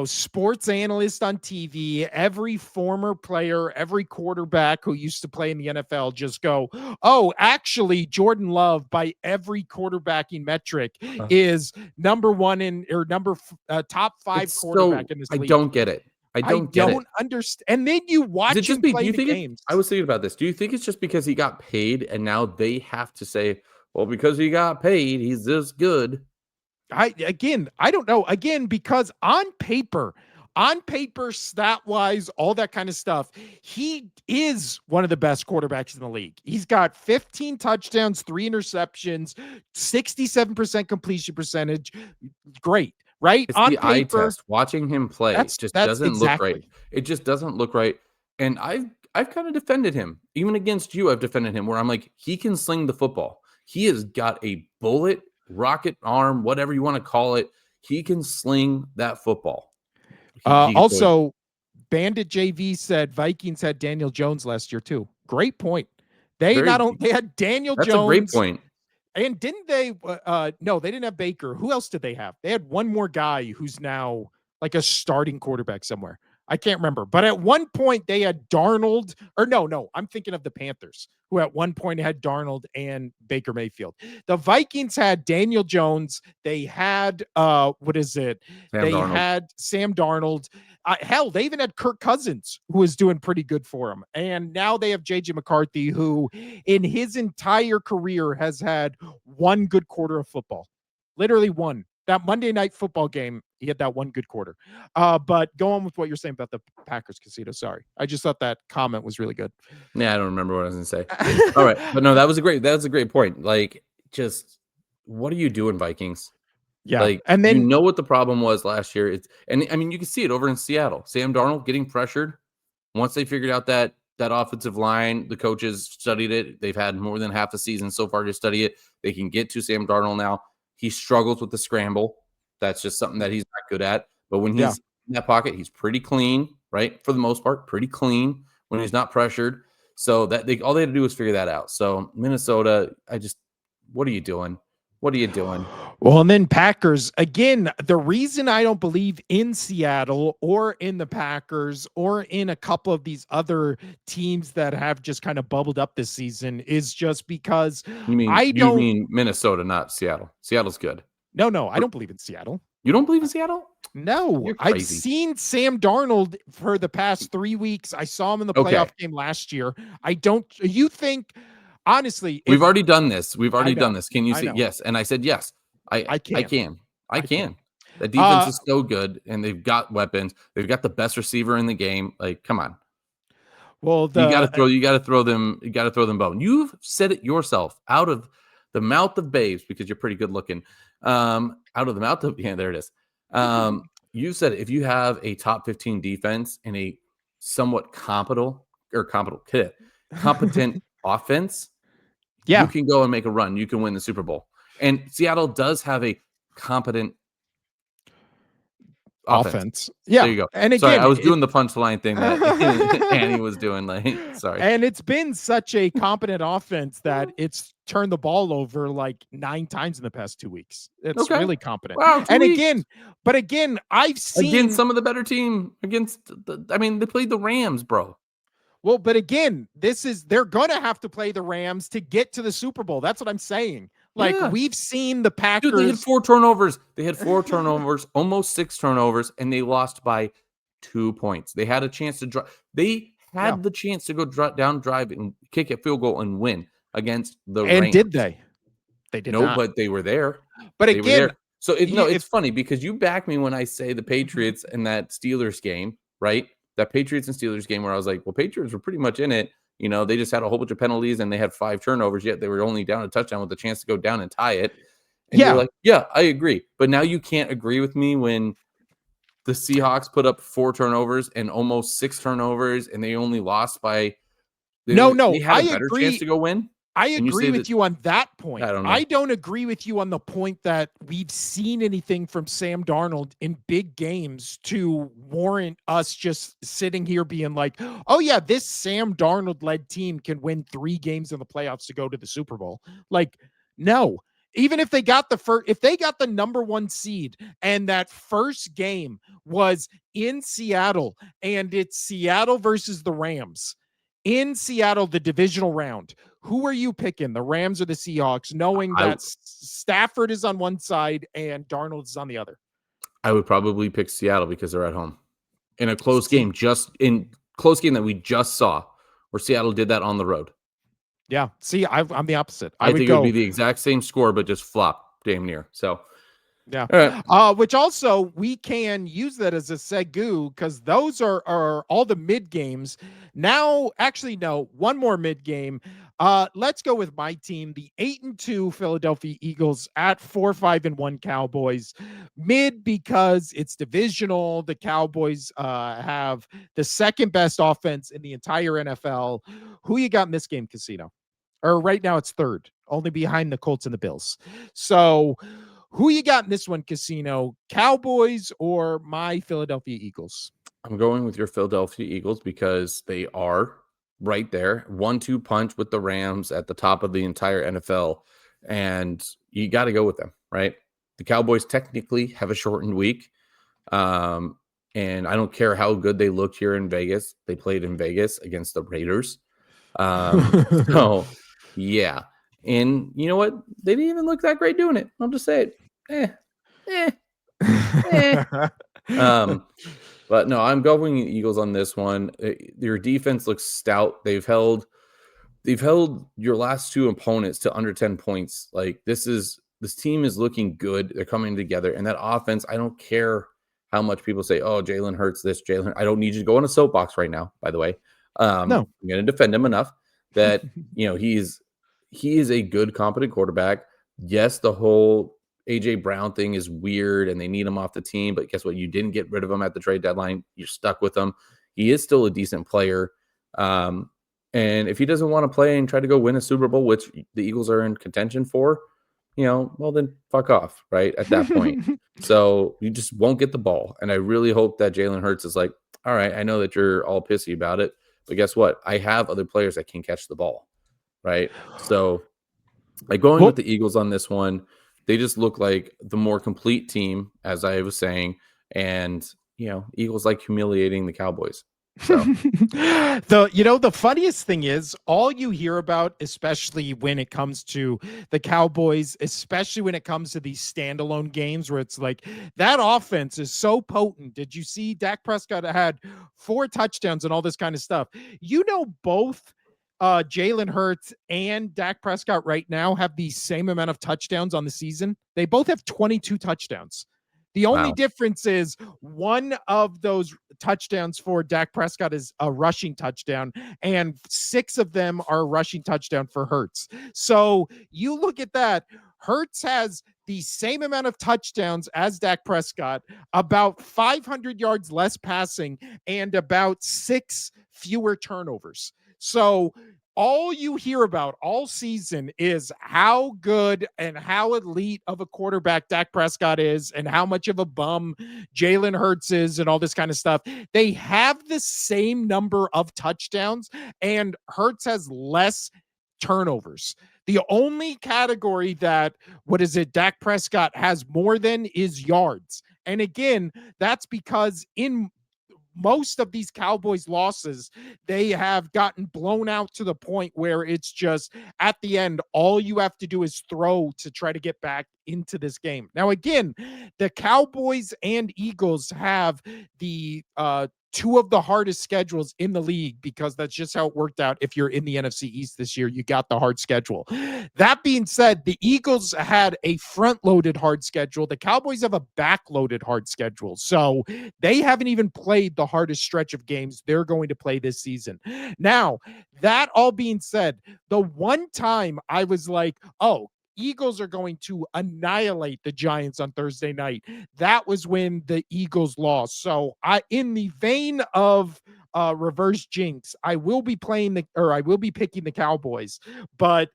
sports analyst on TV, every former player, every quarterback who used to play in the NFL just go, oh, actually, Jordan Love, by every quarterbacking metric, is number one or top 5 quarterback in this I league. don't get it. I don't understand. And then you watch him play the games. I was thinking about this. Do you think it's just because he got paid and now they have to say, well, because he got paid, he's this good? I don't know. Again, because on paper, stat wise, all that kind of stuff, he is one of the best quarterbacks in the league. He's got 15 touchdowns, 3 interceptions, 67% completion percentage. Great. Right? It's On the eye paper, test. Watching him play just doesn't look right. exactly. It just doesn't look right. And I've kind of defended him. Even against you, I've defended him where I'm like, he can sling the football. He has got a bullet, rocket arm, whatever you want to call it. He can sling that football. Also, Bandit JV said Vikings had Daniel Jones last year too. Great point. They had Daniel Jones. That's a great point. And didn't they? No, they didn't have Baker. Who else did they have? They had one more guy who's now like a starting quarterback somewhere. I can't remember. But at one point they had Darnold, or no, I'm thinking of the Panthers, who at one point had Darnold and Baker Mayfield. The Vikings had Daniel Jones. They had had Sam Darnold. Hell, they even had Kirk Cousins, who was doing pretty good for him. And now they have JJ McCarthy, who in his entire career has had one good quarter of football. Literally one. That Monday Night Football game, he had that one good quarter. But go on with what you're saying about the Packers, Casino. Sorry. I just thought that comment was really good. Yeah, I don't remember what I was going to say. All right. But no, that was a great point. Like, just what are you doing, Vikings? Yeah. Like, and then you know what the problem was last year. And I mean, you can see it over in Seattle. Sam Darnold getting pressured. Once they figured out that offensive line, the coaches studied it. They've had more than half the season so far to study it. They can get to Sam Darnold now. He struggles with the scramble. That's just something that he's not good at. But when he's in that pocket, he's pretty clean, right? For the most part, pretty clean when he's not pressured. So that all they had to do was figure that out. So Minnesota, what are you doing? What are you doing? Well, and then Packers again. The reason I don't believe in Seattle or in the Packers or in a couple of these other teams that have just kind of bubbled up this season is just because I You don't. mean Minnesota, not Seattle. Seattle's good. No, I R don't believe in Seattle. You don't believe in Seattle? No, You're I've crazy. seen Sam Darnold for the past 3 weeks. I saw him in the Okay. playoff game last year. I don't you think honestly, We've if already done this. We've I already done know, this. Can you I say know, yes? And I said yes. I I can, can. I I can. can. The defense Uh, is so good, and they've got weapons. They've got the best receiver in the game. Like, come on. well, You gotta throw them bone. You've said it yourself, out of the mouth of babes, because you're pretty good looking. Out of the mouth of yeah, there it is. You said if you have a top 15 defense and a somewhat competent offense, you yeah, can go and make a run. You can win the Super Bowl. And Seattle does have a competent offense. offense. There Yeah, you go. and Sorry, I again, was it doing the punchline thing that Annie was doing. Like, sorry. and it's been such a competent offense that it's turned the ball over like 9 times in the past 2 weeks. It's Okay. really competent. Wow, 2 And weeks again, but again, I've against seen some of the better team against I mean, they played the Rams, bro. well, but again, this is they're gonna have to play the Rams to get to the Super Bowl. That's what I'm saying. Like Yeah. we've seen the Dude, they had Packers. 4 turnovers. They had 4 turnovers, almost 6 turnovers, and they lost by 2 points. They had a chance to drive. They Yeah. had the chance to go down, drive, and kick a field goal and win against the And did Rams. they? They did No, not. but they were there. But They were again, there. So no, it's if funny because you back me when I say the Patriots in that Steelers game, right? That Patriots and Steelers game where I was like, well, Patriots were pretty much in it. You know, they just had a whole bunch of penalties and they had 5 turnovers, yet they were only down a touchdown with a chance to go down and tie it. And you're yeah, like, yeah, I agree. But now you can't agree with me when the Seahawks put up 4 turnovers and almost 6 turnovers and they only lost by they no, had a better chance to go win. I And you agree say that with you on that I point. don't I know. don't agree with you on the point that we've seen anything from Sam Darnold in big games to warrant us just sitting here being like, oh, yeah, this Sam Darnold led team can win 3 games in the playoffs to go to the Super Bowl. Like, no. Even if they got if they got the number 1 seed and that first game was in Seattle and it's Seattle versus the Rams in Seattle, the divisional round, who are you picking, the Rams or the Seahawks, knowing I that Stafford is on one side and Darnold is on the other? I would probably pick Seattle because they're at home. In a See, close game that we just saw where Seattle did that on the road. yeah. See, I'm the opposite. I I would think it would be go, the exact same score, but just flop damn near. So, yeah. all right. Which also we can use that as a segue because those are all the mid games. Now, actually, no, one more mid game. Let's go with my team, the 8-2 Philadelphia Eagles at 4-5-1 Cowboys. Mid because it's divisional. The Cowboys have the second best offense in the entire NFL. Who you got in this game, Casino? Or right now it's third, only behind the Colts and the Bills. So who you got in this one, Casino? Cowboys or my Philadelphia Eagles? I'm going with your Philadelphia Eagles because they are right there, 1-2 punch with the Rams at the top of the entire NFL, and you got to go with them, right? The Cowboys technically have a shortened week, um, and I don't care how good they looked here in Vegas. They played in Vegas against the Raiders, so yeah. And you know what? They didn't even look that great doing it. I'll just say it. Eh, eh, eh. Um, but no, I'm going Eagles on this one. Your defense looks stout. They've held your last 2 opponents to under 10 points. Like this team is looking good. They're coming together. And that offense, I don't care how much people say, oh, Jalen Hurts this, Jalen. I don't need you to go on a soapbox right now, by the way. No. I'm gonna defend him enough that he is a good, competent quarterback. Yes, the whole AJ Brown thing is weird and they need him off the team, but guess what? You didn't get rid of him at the trade deadline. You're stuck with him. He is still a decent player. And if he doesn't want to play and try to go win a Super Bowl, which the Eagles are in contention for, well, then fuck off, right? At that point. So you just won't get the ball. And I really hope that Jalen Hurts is like, all right, I know that you're all pissy about it, but guess what? I have other players that can catch the ball, right? So going with Well, the Eagles on this one. They just look like the more complete team, as I was saying. And, Eagles like humiliating the Cowboys. So, The funniest thing is all you hear about, especially when it comes to the Cowboys, especially when it comes to these standalone games where it's like that offense is so potent. Did you see Dak Prescott had 4 touchdowns and all this kind of stuff? Both Jalen Hurts and Dak Prescott right now have the same amount of touchdowns on the season. They both have 22 touchdowns. The only wow. difference is one of those touchdowns for Dak Prescott is a rushing touchdown, and 6 of them are a rushing touchdown for Hurts. So you look at that, Hurts has the same amount of touchdowns as Dak Prescott, about 500 yards less passing, and about 6 fewer turnovers. So all you hear about all season is how good and how elite of a quarterback Dak Prescott is and how much of a bum Jalen Hurts is and all this kind of stuff. They have the same number of touchdowns, and Hurts has less turnovers. The only category that, what is it, Dak Prescott has more than is yards. And again, that's because in most of these Cowboys losses, they have gotten blown out to the point where it's just at the end, all you have to do is throw to try to get back into this game. Now, again, the Cowboys and Eagles have the 2 of the hardest schedules in the league because that's just how it worked out. If you're in the NFC East this year, you got the hard schedule. That being said, the Eagles had a front loaded hard schedule. The Cowboys have a back loaded hard schedule. So they haven't even played the hardest stretch of games they're going to play this season. Now, that all being said, the one time I was like, oh, Eagles are going to annihilate the Giants on Thursday night. That was when the Eagles lost. So in the vein of reverse jinx, I will be picking the Cowboys, but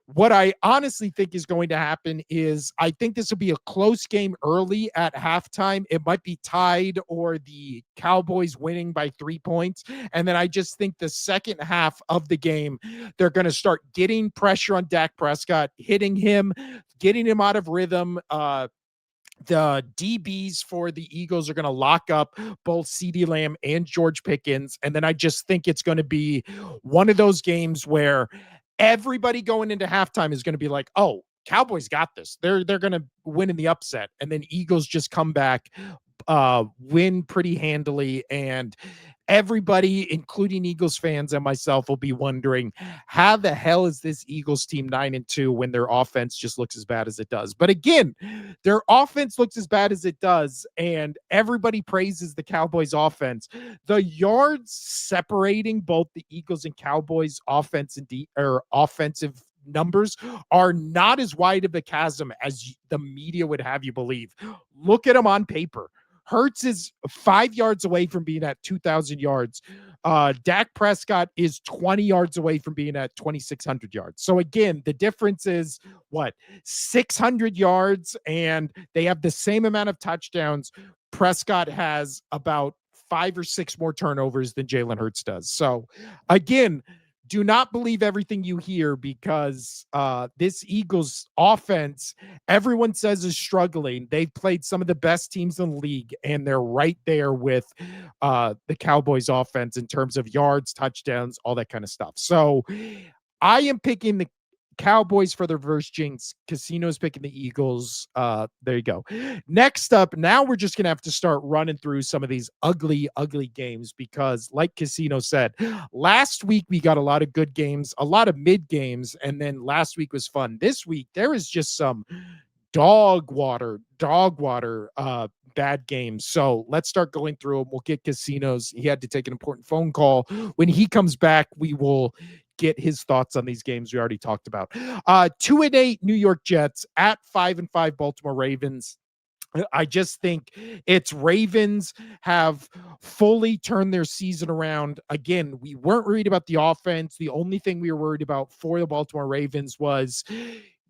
what I honestly think is going to happen is I think this will be a close game early at halftime. It might be tied or the Cowboys winning by 3 points. And then I just think the second half of the game, they're going to start getting pressure on Dak Prescott, hitting him, getting him out of rhythm. The DBs for the Eagles are going to lock up both CeeDee Lamb and George Pickens. And then I just think it's going to be one of those games where everybody going into halftime is going to be like, oh, Cowboys got this. They're going to win in the upset. And then Eagles just come back, win pretty handily, and everybody, including Eagles fans and myself, will be wondering how the hell is this Eagles team 9-2 when their offense just looks as bad as it does. But again, their offense looks as bad as it does, and everybody praises the Cowboys offense. The yards separating both the Eagles and Cowboys offense or offensive numbers are not as wide of a chasm as the media would have you believe. Look at them on paper. Hurts is 5 yards away from being at 2,000 yards. Dak Prescott is 20 yards away from being at 2,600 yards. So again, the difference is what, 600 yards, and they have the same amount of touchdowns. Prescott has about 5 or 6 more turnovers than Jalen Hurts does. So again, do not believe everything you hear because this Eagles offense, everyone says is struggling. They've played some of the best teams in the league, and they're right there with the Cowboys offense in terms of yards, touchdowns, all that kind of stuff. So I am picking the Cowboys for the reverse jinx. Casino's picking the Eagles. There you go. Next up, now we're just gonna have to start running through some of these ugly, ugly games because, like Casino said, last week we got a lot of good games, a lot of mid games, and then last week was fun. This week there is just some dog water bad games. So let's start going through them. We'll get Casinos. He had to take an important phone call. When he comes back, we will get his thoughts on these games we already talked about. 2-8 New York Jets at 5-5 Baltimore Ravens. I just think it's Ravens have fully turned their season around. Again, we weren't worried about the offense. The only thing we were worried about for the Baltimore Ravens was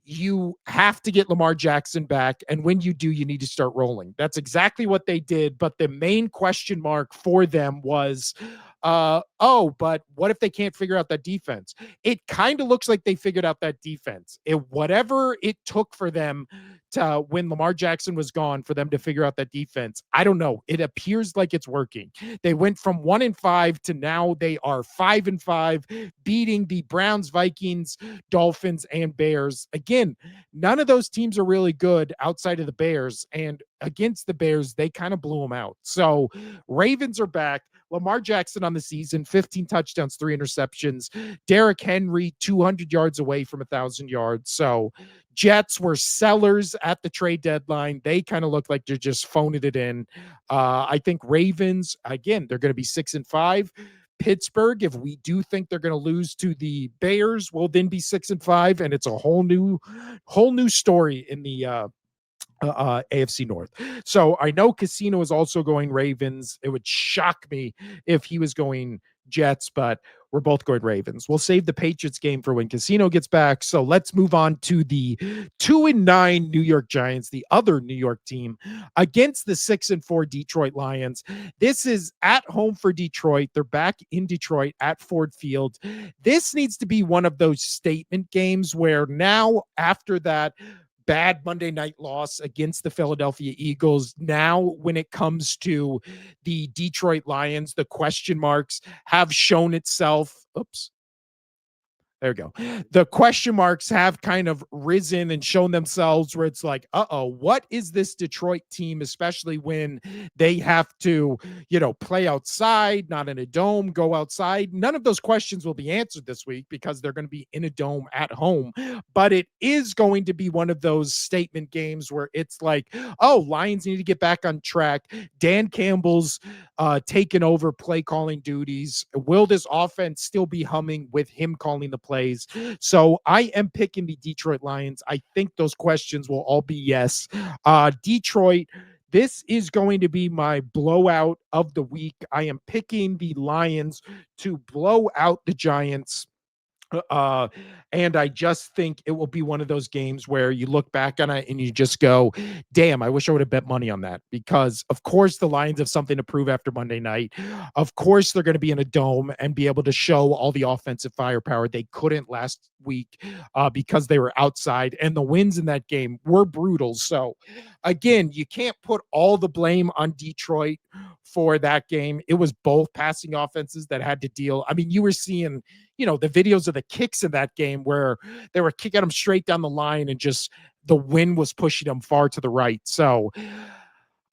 you have to get Lamar Jackson back. And when you do, you need to start rolling. That's exactly what they did. But the main question mark for them was, but what if they can't figure out that defense? It kind of looks like they figured out that defense. Whatever it took for them when Lamar Jackson was gone for them to figure out that defense. I don't know. It appears like it's working. They went from 1-5 to now they are 5-5, beating the Browns, Vikings, Dolphins, and Bears. Again, none of those teams are really good outside of the Bears. And against the Bears, they kind of blew them out. So Ravens are back. Lamar Jackson on the season, 15 touchdowns, 3 interceptions. Derrick Henry, 200 yards away from 1,000 yards. So Jets were sellers at the trade deadline. They kind of look like they're just phoning it in. I think Ravens, again, they're going to be 6-5. Pittsburgh, if we do think they're going to lose to the Bears, will then be 6-5, and it's a whole new story in the AFC North. So I know Casino is also going Ravens. It would shock me if he was going Jets, but we're both going Ravens. We'll save the Patriots game for when Casino gets back. So let's move on to the 2-9 New York Giants, the other New York team, against the 6-4 Detroit Lions. This is at home for Detroit. They're back in Detroit at Ford Field. This needs to be one of those statement games where now, after that bad Monday night loss against the Philadelphia Eagles, now when it comes to the Detroit Lions, the question marks have shown itself. Oops. There we go. The question marks have kind of risen and shown themselves where it's like, what is this Detroit team, especially when they have to, play outside, not in a dome, go outside. None of those questions will be answered this week because they're going to be in a dome at home. But it is going to be one of those statement games where it's like, Lions need to get back on track. Dan Campbell's taken over play calling duties. Will this offense still be humming with him calling the plays? So I am picking the Detroit Lions. I think those questions will all be yes. Detroit, this is going to be my blowout of the week. I am picking the Lions to blow out the Giants. And I just think it will be one of those games where you look back on it and you just go, damn, I wish I would have bet money on that, because of course the Lions have something to prove after Monday night. Of course they're going to be in a dome and be able to show all the offensive firepower they couldn't last week because they were outside, and the wins in that game were brutal. So again, you can't put all the blame on Detroit for that game. It was both passing offenses that had to deal. I mean, you were seeing the videos of the kicks in that game where they were kicking them straight down the line and just the wind was pushing them far to the right. So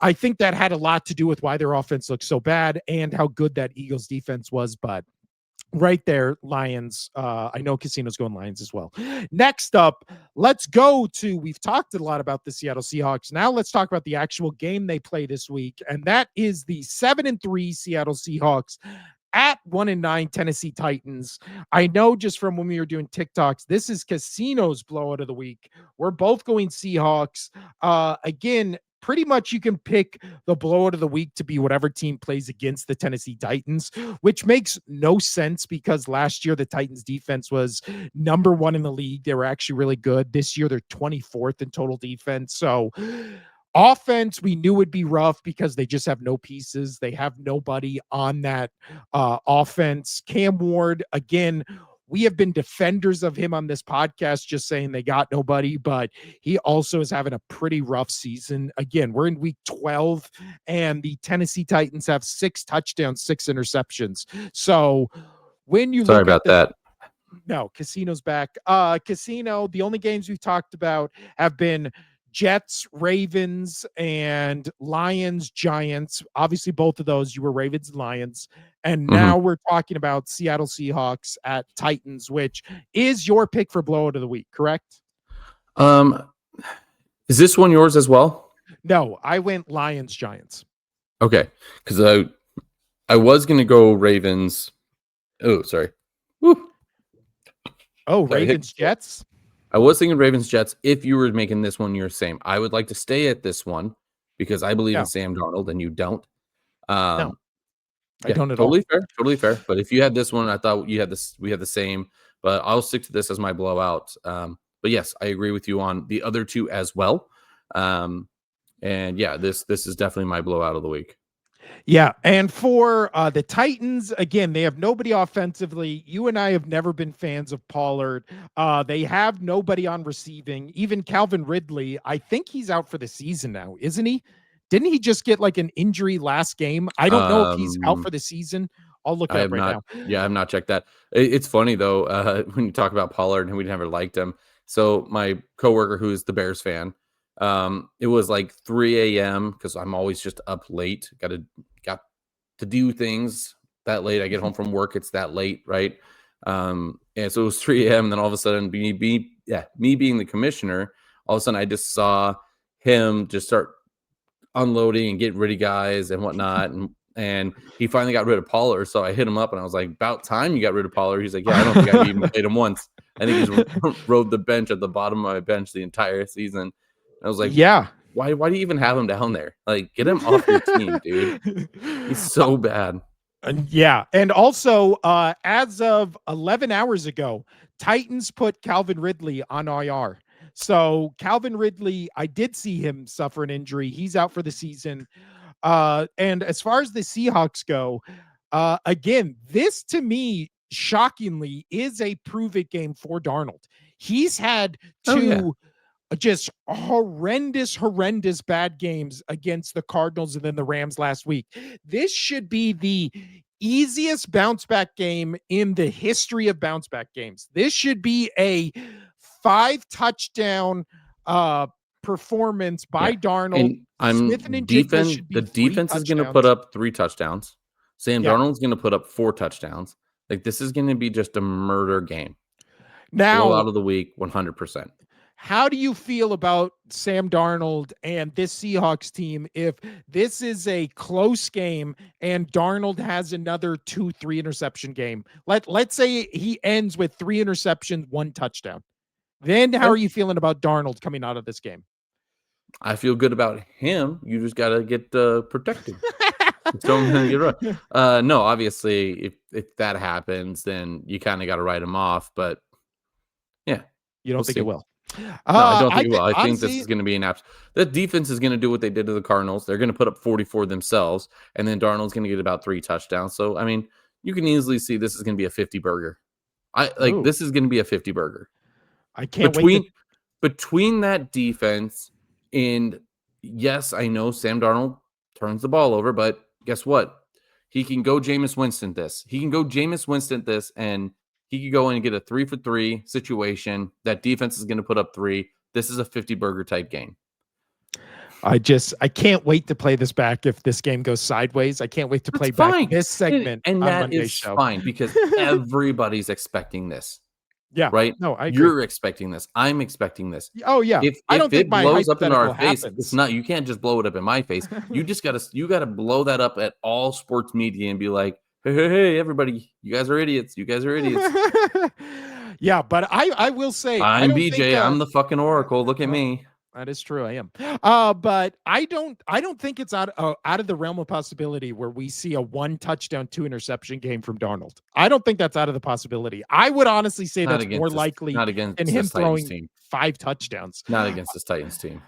I think that had a lot to do with why their offense looked so bad and how good that Eagles defense was. But right there, Lions. I know Casino's going Lions as well. Next up, let's go to, we've talked a lot about the Seattle Seahawks. Now let's talk about the actual game they play this week. And that is the 7-3 Seattle Seahawks at 1-9 Tennessee Titans. I know just from when we were doing TikToks, this is Casino's blowout of the week. We're both going Seahawks. Again, pretty much you can pick the blowout of the week to be whatever team plays against the Tennessee Titans, which makes no sense because last year the Titans defense was number 1 in the league. They were actually really good. This year they're 24th in total defense. So offense, we knew would be rough because they just have no pieces. They have nobody on that offense. Cam Ward, again, we have been defenders of him on this podcast, just saying they got nobody, but he also is having a pretty rough season. Again, we're in week 12, and the Tennessee Titans have 6 touchdowns, 6 interceptions. So when you Sorry look at about that. No, Casino's back. Casino, the only games we've talked about have been Jets, Ravens, and Lions, Giants. Obviously, both of those, you were Ravens and Lions. And now we're talking about Seattle Seahawks at Titans, which is your pick for blowout of the week, correct? Is this one yours as well? No, I went Lions, Giants. Okay, because I was going to go Ravens. Oh, sorry. Woo. Oh, Ravens, Jets? I was thinking Ravens, Jets. If you were making this one your same, I would like to stay at this one because I believe in Sam Darnold and you don't. No, I don't at totally all. fair. Totally fair. But if you had this one, I thought you had this. We had the same, but I'll stick to this as my blowout. But yes, I agree with you on the other two as well. And yeah, this is definitely my blowout of the week. Yeah, and for the Titans, again, they have nobody offensively. You and I have never been fans of Pollard. They have nobody on receiving. Even Calvin Ridley, I think he's out for the season now, isn't he? Didn't he just get like an injury last game? I don't know if he's out Um, for the season. I'll look I it up have right not. now. Yeah, I have not checked that. It's funny though, when you talk about Pollard and we never liked him. So my coworker, who's the Bears fan, it was like 3 a.m. because I'm always just up late. Got to do things that late. I get home from work, it's that late, right? And so it was 3 a.m. And then all of a sudden, me being the commissioner, all of a sudden I just saw him just start unloading and getting rid of guys and whatnot. And he finally got rid of Pollard. So I hit him up and I was like, about time you got rid of Pollard. He's like, yeah, I don't think I've even played him once. I think he's rode the bench at the bottom of my bench the entire season. And I was like, Yeah. why do you even have him down there? Like, get him off your team, dude. He's so bad. Yeah, and also, as of 11 hours ago, Titans put Calvin Ridley on IR. So Calvin Ridley, I did see him suffer an injury. He's out for the season. And as far as the Seahawks go, again, this to me, shockingly, is a prove it game for Darnold. He's had Oh yeah. two just horrendous bad games against the Cardinals and then the Rams last week. This should be the easiest bounce back game in the history of bounce back games. This should be a 5 touchdown performance Yeah. by Darnold. And Smith and Njigba should the be 3 defense is gonna put touchdowns. up 3 touchdowns. Sam Yeah. Darnold's gonna put up 4 touchdowns. Like, this is gonna be just a murder game. Now, Blowout of the week, 100%. how do you feel about Sam Darnold and this Seahawks team if this is a close game and Darnold has another 2-3 interception game? Let's say he ends with 3 interceptions, 1 touchdown. Then how Okay. are you feeling about Darnold coming out of this game? I feel good about him. You just gotta get, protected. Just don't let him get run. No, obviously, if that happens, then you kinda gotta write him off, but yeah, You we'll don't think it see. will? No, I don't I think it will. think I think this is honestly, gonna be an abs that defense is gonna do what they did to the Cardinals. They're gonna put up 44 themselves, and then Darnold's gonna get about 3 touchdowns. So, I mean, you can easily see this is gonna be a 50 burger. oh, This is gonna be a 50 burger. I can't wait to. Between that defense and yes, I know Sam Darnold turns the ball over, but guess what? He can go Jameis Winston this. He can go Jameis Winston this, and he could go in and get a 3 for 3 situation. That defense is going to put up 3. This is a 50 burger type game. I can't wait to play this back if this game goes sideways. I can't wait to That's play back fine. this segment And on that Monday's is show. fine because everybody's expecting this. Yeah. Right? No, I agree. You're expecting this. I'm expecting this. Oh, yeah. I If don't think it my blows up in our hypothetical face, it's happens. not you can't just blow it up in my face. You gotta blow that up at all sports media and be like, hey, everybody, you guys are idiots. You guys are idiots. Yeah, but I will say, I I'm don't think, BJ. I'm the fucking Oracle. Look at me. that is true. I am. But I don't think it's out of the realm of possibility where we see a 1 touchdown, 2 interception game from Darnold. I don't think that's out of the possibility. I would honestly say Not that's more against this, likely not than against him this Titans throwing team. 5 touchdowns. Not against this Titans team.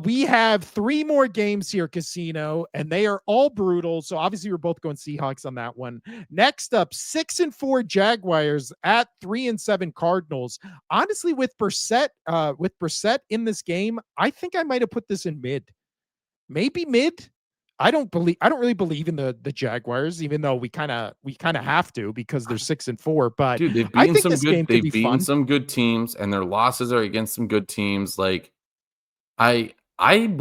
We have 3 more games here, Casino, and they are all brutal. So obviously, we're both going Seahawks on that one. Next up, 6-4 Jaguars at 3-7 Cardinals. Honestly, with Brissett in this game, I think I might have put this in mid, maybe mid. I don't really believe in the Jaguars, even though we kind of have to because they're 6-4. But Dude, they've I beaten think some this game could be fun. teams, and their losses are against some good teams. Like I'm starting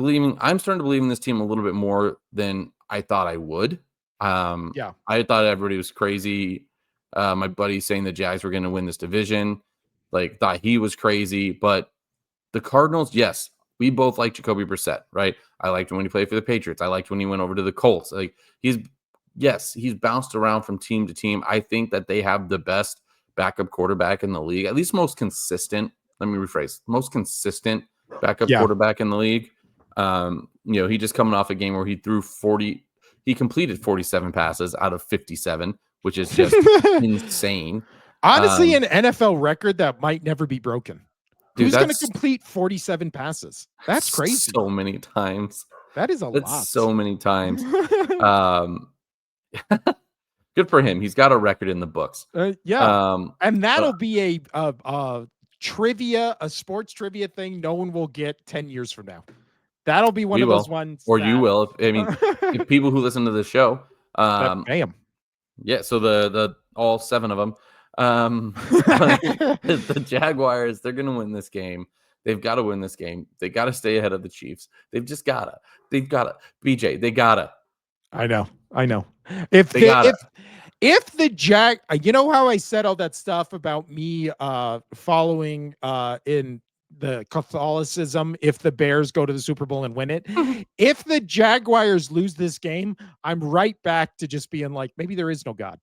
to believe in this team a little bit more than I thought I would. Yeah. I thought everybody was crazy. My buddy saying the Jags were going to win this division, like thought he was crazy. But the Cardinals, yes, we both like Jacoby Brissett, right? I liked him when he played for the Patriots. I liked when he went over to the Colts. Like he's bounced around from team to team. I think that they have the best backup quarterback in the league, at least most consistent. Let me rephrase, most consistent backup Yeah. quarterback in the league. He just coming off a game where he completed 47 passes out of 57, which is just insane. Honestly, an NFL record that might never be broken. Dude, Who's going to that's complete 47 passes? That's crazy. so many times. That is a That's lot. so many times. Um, good for him. He's got a record in the books. Yeah, Um, and that'll but be a sports trivia thing no one will get 10 years from now. That'll be one we of those will, ones or you that will. If people who listen to the show, that um, bam. yeah. So the all 7 of them, but the Jaguars, they're gonna win this game. They've got to win this game. They got to stay ahead of the Chiefs. They've just gotta. They've gotta. BJ, they gotta. I know. I know. If They the gotta. if the you know how I said all that stuff about me following in the Catholicism if the Bears go to the Super Bowl and win it. If the Jaguars lose this game, I'm right back to just being like, maybe there is no God.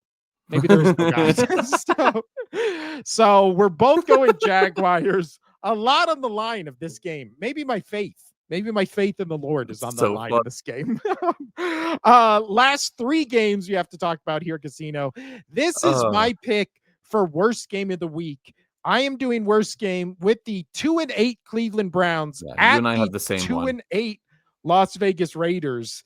Maybe there is no God. So we're both going Jaguars. A lot on the line of this game. Maybe my faith. Maybe my faith in the Lord is on the So line fun. in this game. Last 3 games we have to talk about here, Casino. This is my pick for worst game of the week. I am doing worst game with the 2-8 Cleveland Browns Yeah, you at and I the have the same one. 2-8 Las Vegas Raiders.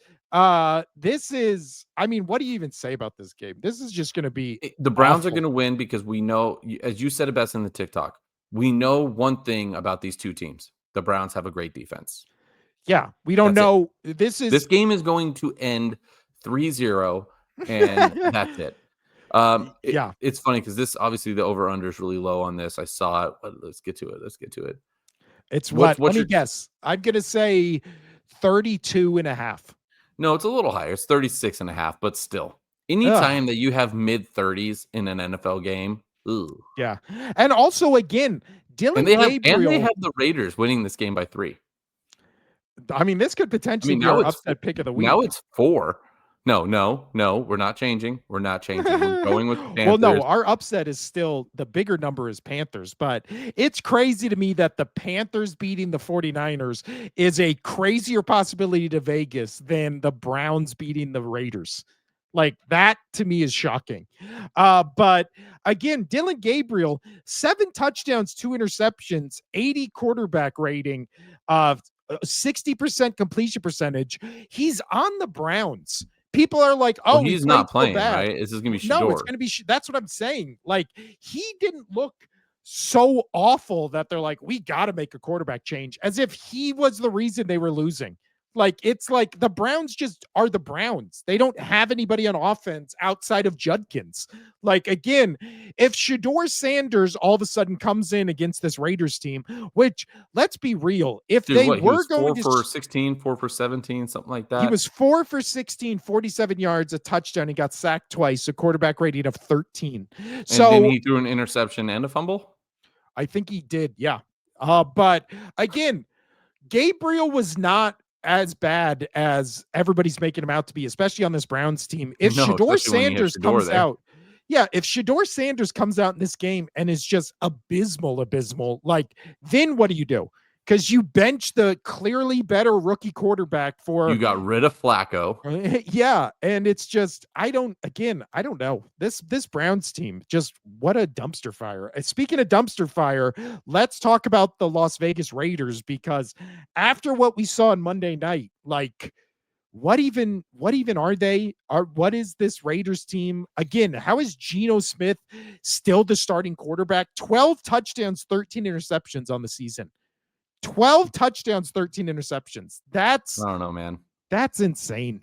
This is, I mean, what do you even say about this game? This is just going to be The Browns are awful. going to win because we know, as you said it best in the TikTok, we know one thing about these 2 teams. The Browns have a great defense. Yeah, we don't That's it. know. This This is game is going to end 3-0, and that's it. Yeah. It's funny because this, obviously, the over under is really low on this. I saw it, but let's get to it. It's What's Let me your? guess. I'm going to say 32.5. No, it's a little higher. It's 36.5, but still, Ugh. anytime that you have mid-30s in an NFL game, ooh. Yeah. And also, again, And Dylan they Gabriel. have the Raiders winning this game by 3. I mean, this could I potentially mean, be our upset pick of the now week. it's 4. No, we're not changing. We're not changing. We're going with the Well, Panthers. no, our upset is still the bigger number is Panthers, but it's crazy to me that the Panthers beating the 49ers is a crazier possibility to Vegas than the Browns beating the Raiders. Like that to me is shocking. But again, Dylan Gabriel, 7 touchdowns, 2 interceptions, 80 quarterback rating, 60% completion percentage. He's on the Browns. People are like, Well, "Oh, he he's played not so playing, bad." right? This is gonna be No, it's Shador. going to be that's what I'm saying. Like he didn't look so awful that they're like, "We got to make a quarterback change," as if he was the reason they were losing. Like it's like the Browns just are the Browns. They don't have anybody on offense outside of Judkins. Like again, if Shador Sanders all of a sudden comes in against this Raiders team, which let's be real, if Dude, they what? He were was going 4 to for 16, 4 for 17, something like he that. was 4 for 16, 47 yards, a touchdown. He got sacked twice, a quarterback rating of 13. And then So he threw an interception and a fumble? I think he did, yeah. But again, Gabriel was not as bad as everybody's making him out to be, especially on this Browns team. If No, Shador especially when you have Sanders Shador comes there. out, yeah, if Shador Sanders comes out in this game and is just abysmal, like then what do you do? Because you bench the clearly better rookie quarterback for You got rid of Flacco. yeah, and it's just I don't know. This Browns team just what a dumpster fire. Speaking of dumpster fire, let's talk about the Las Vegas Raiders because after what we saw on Monday night, like what even are they? What is this Raiders team? Again, how is Geno Smith still the starting quarterback? 12 touchdowns, 13 interceptions on the season. 12 touchdowns, 13 interceptions. I don't know, man. That's insane.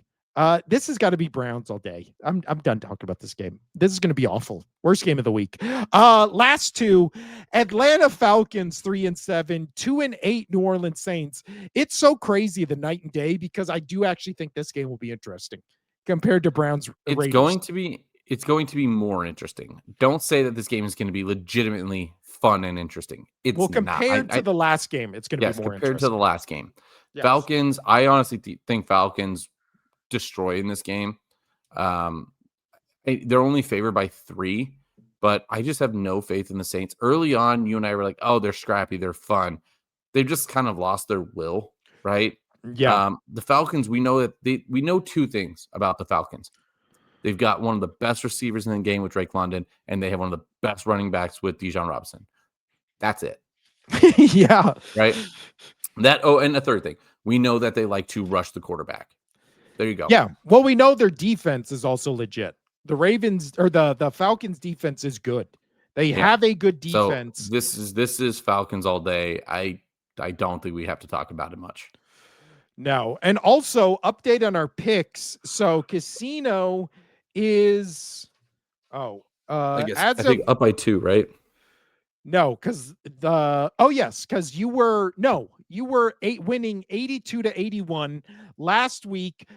This has got to be Browns all day. I'm done talking about this game. This is going to be awful. Worst game of the week. Last 2, Atlanta Falcons 3-7, 2-8 New Orleans Saints. It's so crazy the night and day because I do actually think this game will be interesting compared to Browns It's Raiders. going to be more interesting. Don't say that this game is going to be legitimately fun and interesting. It's Well, not. compared to the last game, it's going to be Yes, more compared to the interesting. last game. Yes. Falcons, I honestly think Falcons destroy in this game. Um, they're only favored by 3, but I just have no faith in the Saints. Early on, you and I were like, "Oh, they're scrappy, they're fun." They've just kind of lost their will, right? Yeah. The Falcons, we know that we know 2 things about the Falcons. They've got one of the best receivers in the game with Drake London, and they have one of the best running backs with Bijan Robinson. That's it, Yeah. right? That and the third thing, we know that they like to rush the quarterback. There you go. Yeah. Well, we know their defense is also legit. The Ravens or the Falcons defense is good. They Yeah. have a good So defense. this is Falcons all day. I don't think we have to talk about it much. No. And also update on our picks. So Casino is I guess I as think of up by 2, right? no, because yes, because you were winning 82 to 81 last week.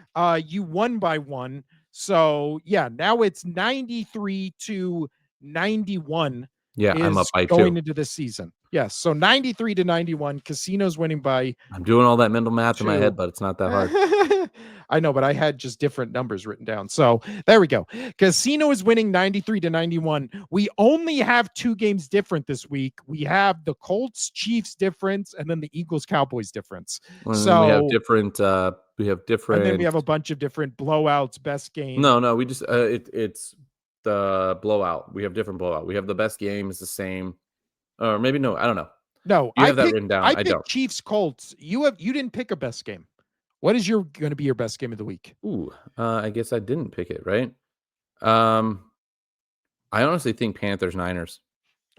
You won by one. So yeah, now it's 93 to 91 Yeah, I'm up is by going 2. into this season. Yes. So 93 to 91. Casino's winning by I'm doing all that mental math in my head, two. but it's not that hard. I know, but I had just different numbers written down. So there we go. Casino is winning 93 to 91. We only have two games different this week. We have the Colts Chiefs difference and then the Eagles Cowboys difference. And then So, we have and then we different have a bunch of different blowouts, best game. No, we just it's the blowout. We have different blowout. We have the best game is the same. Or maybe no, I don't know. No, You have that written down. I I don't. picked Chiefs Colts. You didn't pick a best game. What is your going to be your best game of the week? Ooh, I guess I didn't pick it, right? Um, I honestly think Panthers Niners.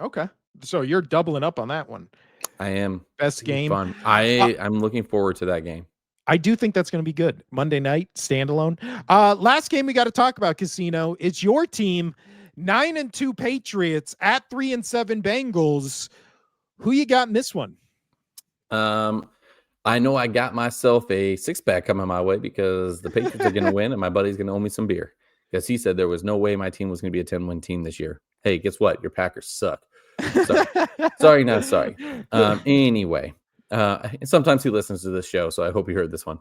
Okay. So you're doubling up on that one. I am. Best It'll be game. fun. Uh, I'm looking forward to that game. I do think that's going to be good. Monday night, standalone. Last game we got to talk about, Casino. It's your team, 9-2 Patriots at 3-7 Bengals. Who you got in this one? I know I got myself a 6-pack coming my way because the Patriots are going to win and my buddy's going to owe me some beer because he said there was no way my team was going to be a 10-win team this year. Hey, guess what? Your Packers suck. Sorry, not sorry. Anyway, sometimes he listens to this show, so I hope he heard this one.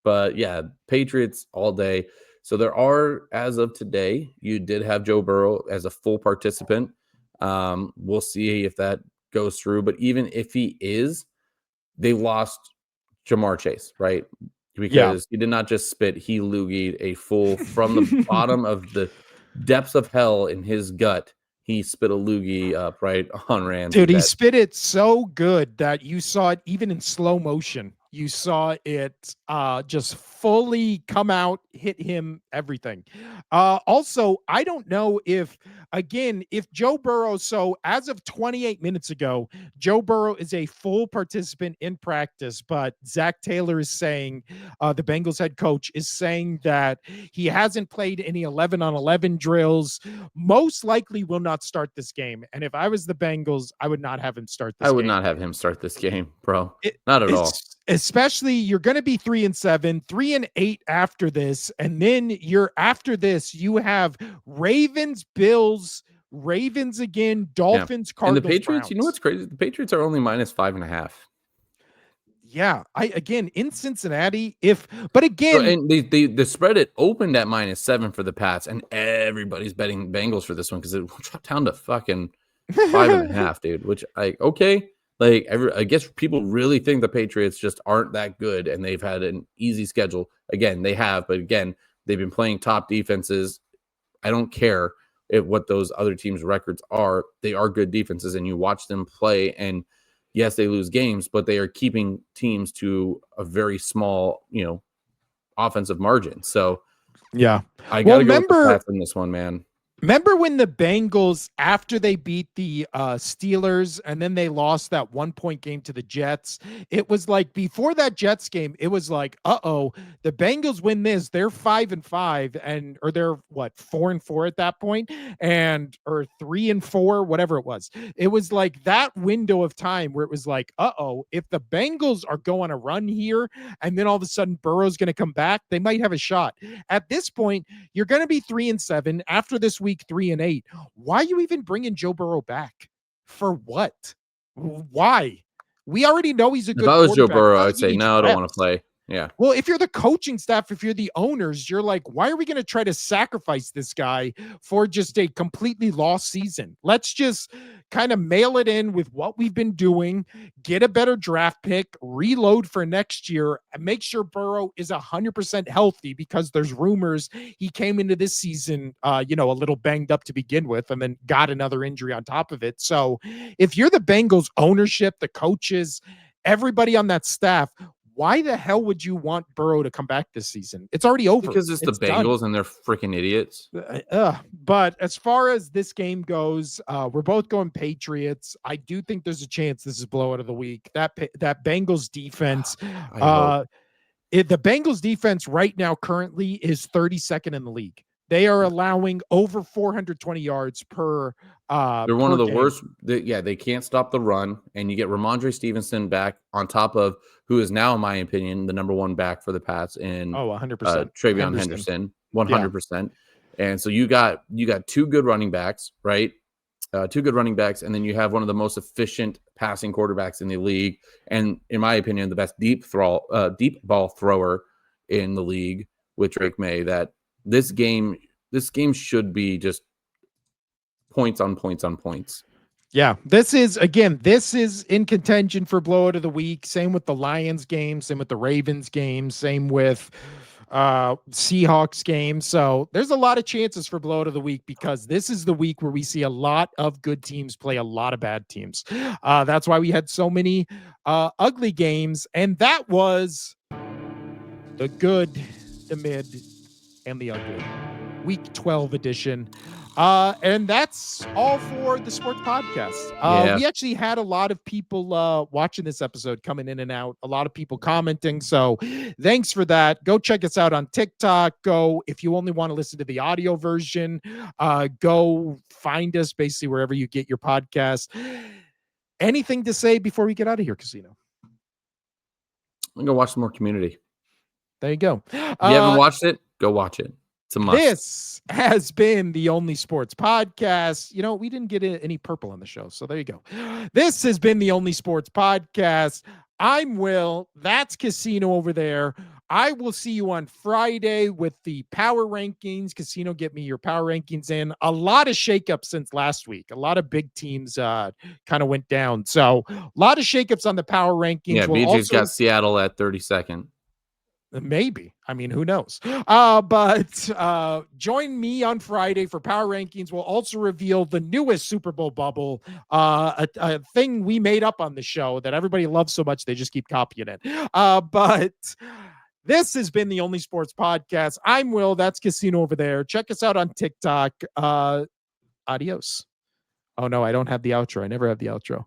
But yeah, Patriots all day. So there are, as of today, you did have Joe Burrow as a full participant. We'll see if that goes through. But even if he is, they lost Jamar Chase, right? Because he did not just spit, he loogied a full from the bottom of the depths of hell in his gut. He spit a loogie up right on Ramsey. Dude, he spit it so good that you saw it even in slow motion. You saw it just fully come out, hit him, everything. Also, I don't know if Joe Burrow, so as of 28 minutes ago, Joe Burrow is a full participant in practice, but Zach Taylor is saying, the Bengals head coach is saying that he hasn't played any 11-on-11 drills, most likely will not start this game. And if I was the Bengals, I would not have him start this game. I would not have him start this game, bro. Not at all. Especially you're going to be 3-7, 3-8 after this. And then after this, you have Ravens, Bills, Ravens again, Dolphins, Cardinals, and the Patriots, Browns. You know what's crazy? The Patriots are only -5.5. Yeah, in Cincinnati, but again, and the spread it opened at -7 for the Pats, and everybody's betting Bengals for this one because it dropped down to fucking 5.5, dude. Which okay, like I guess people really think the Patriots just aren't that good, and they've had an easy schedule. Again, they have, but again, they've been playing top defenses. I don't care what those other teams' records are; they are good defenses, and you watch them play and. Yes, they lose games, but they are keeping teams to a very small, offensive margin. So, yeah, I got to go with the Pats in this one, man. Remember when the Bengals, after they beat the Steelers and then they lost that 1-point game to the Jets, it was like before that Jets game, it was like, the Bengals win this, they're 5-5 or they're 4-4 at that point, or 3-4, whatever it was. It was like that window of time where it was like, if the Bengals are going to run here and then all of a sudden Burrow's going to come back, they might have a shot. At this point, you're going to be 3-7 after this week. 3-8. Why are you even bringing Joe Burrow back? For what? Why? We already know he's a good quarterback. If I was Joe Burrow, I'd say, no, I don't want to play. Yeah. Well, if you're the coaching staff, if you're the owners, you're like, why are we going to try to sacrifice this guy for just a completely lost season? Let's just kind of mail it in with what we've been doing, get a better draft pick, reload for next year, and make sure Burrow is 100% healthy because there's rumors he came into this season, a little banged up to begin with and then got another injury on top of it. So if you're the Bengals ownership, the coaches, everybody on that staff, why the hell would you want Burrow to come back this season? It's already over. Because it's the done. Bengals and they're freaking idiots. But as far as this game goes, we're both going Patriots. I do think there's a chance this is blowout of the week. That Bengals defense, the Bengals defense right now currently is 32nd in the league. They are allowing over 420 yards per. They're one of the game. worst. They can't stop the run, and you get Ramondre Stevenson back on top of who is now, in my opinion, the number one back for the Pats in 100%. Travion Henderson, 100%. And so you got two good running backs, right? Two good running backs, and then you have one of the most efficient passing quarterbacks in the league, and in my opinion, the best deep ball thrower in the league with Drake May. That this game should be just points on points on points. Yeah, this is in contention for blowout of the week. Same with the Lions game, same with the Ravens game, same with Seahawks game. So there's a lot of chances for blowout of the week because this is the week where we see a lot of good teams play a lot of bad teams. That's why we had so many ugly games, and that was the good, the mid, and the ugly. Week 12 edition. And that's all for the sports podcast. We actually had a lot of people watching this episode coming in and out, a lot of people commenting. So thanks for that. Go check us out on TikTok. If you only want to listen to the audio version, go find us basically wherever you get your podcast. Anything to say before we get out of here, Casino? I'm going to watch some more Community. There you go. If you haven't watched it, go watch it. It's a must. This has been the Only Sports Podcast. We didn't get any purple on the show, so there you go. This has been the Only Sports Podcast. I'm Will. That's Casino over there. I will see you on Friday with the power rankings. Casino, get me your power rankings in. A lot of shakeups since last week. A lot of big teams kind of went down. So a lot of shakeups on the power rankings. Yeah, BJ's got Seattle at 32nd. Maybe. I mean, who knows? But join me on Friday for Power Rankings. We'll also reveal the newest Super Bowl bubble, a thing we made up on the show that everybody loves so much they just keep copying it. But this has been the Only Sports Podcast. I'm Will. That's Casino over there. Check us out on TikTok. Adios. Oh, no, I don't have the outro. I never have the outro.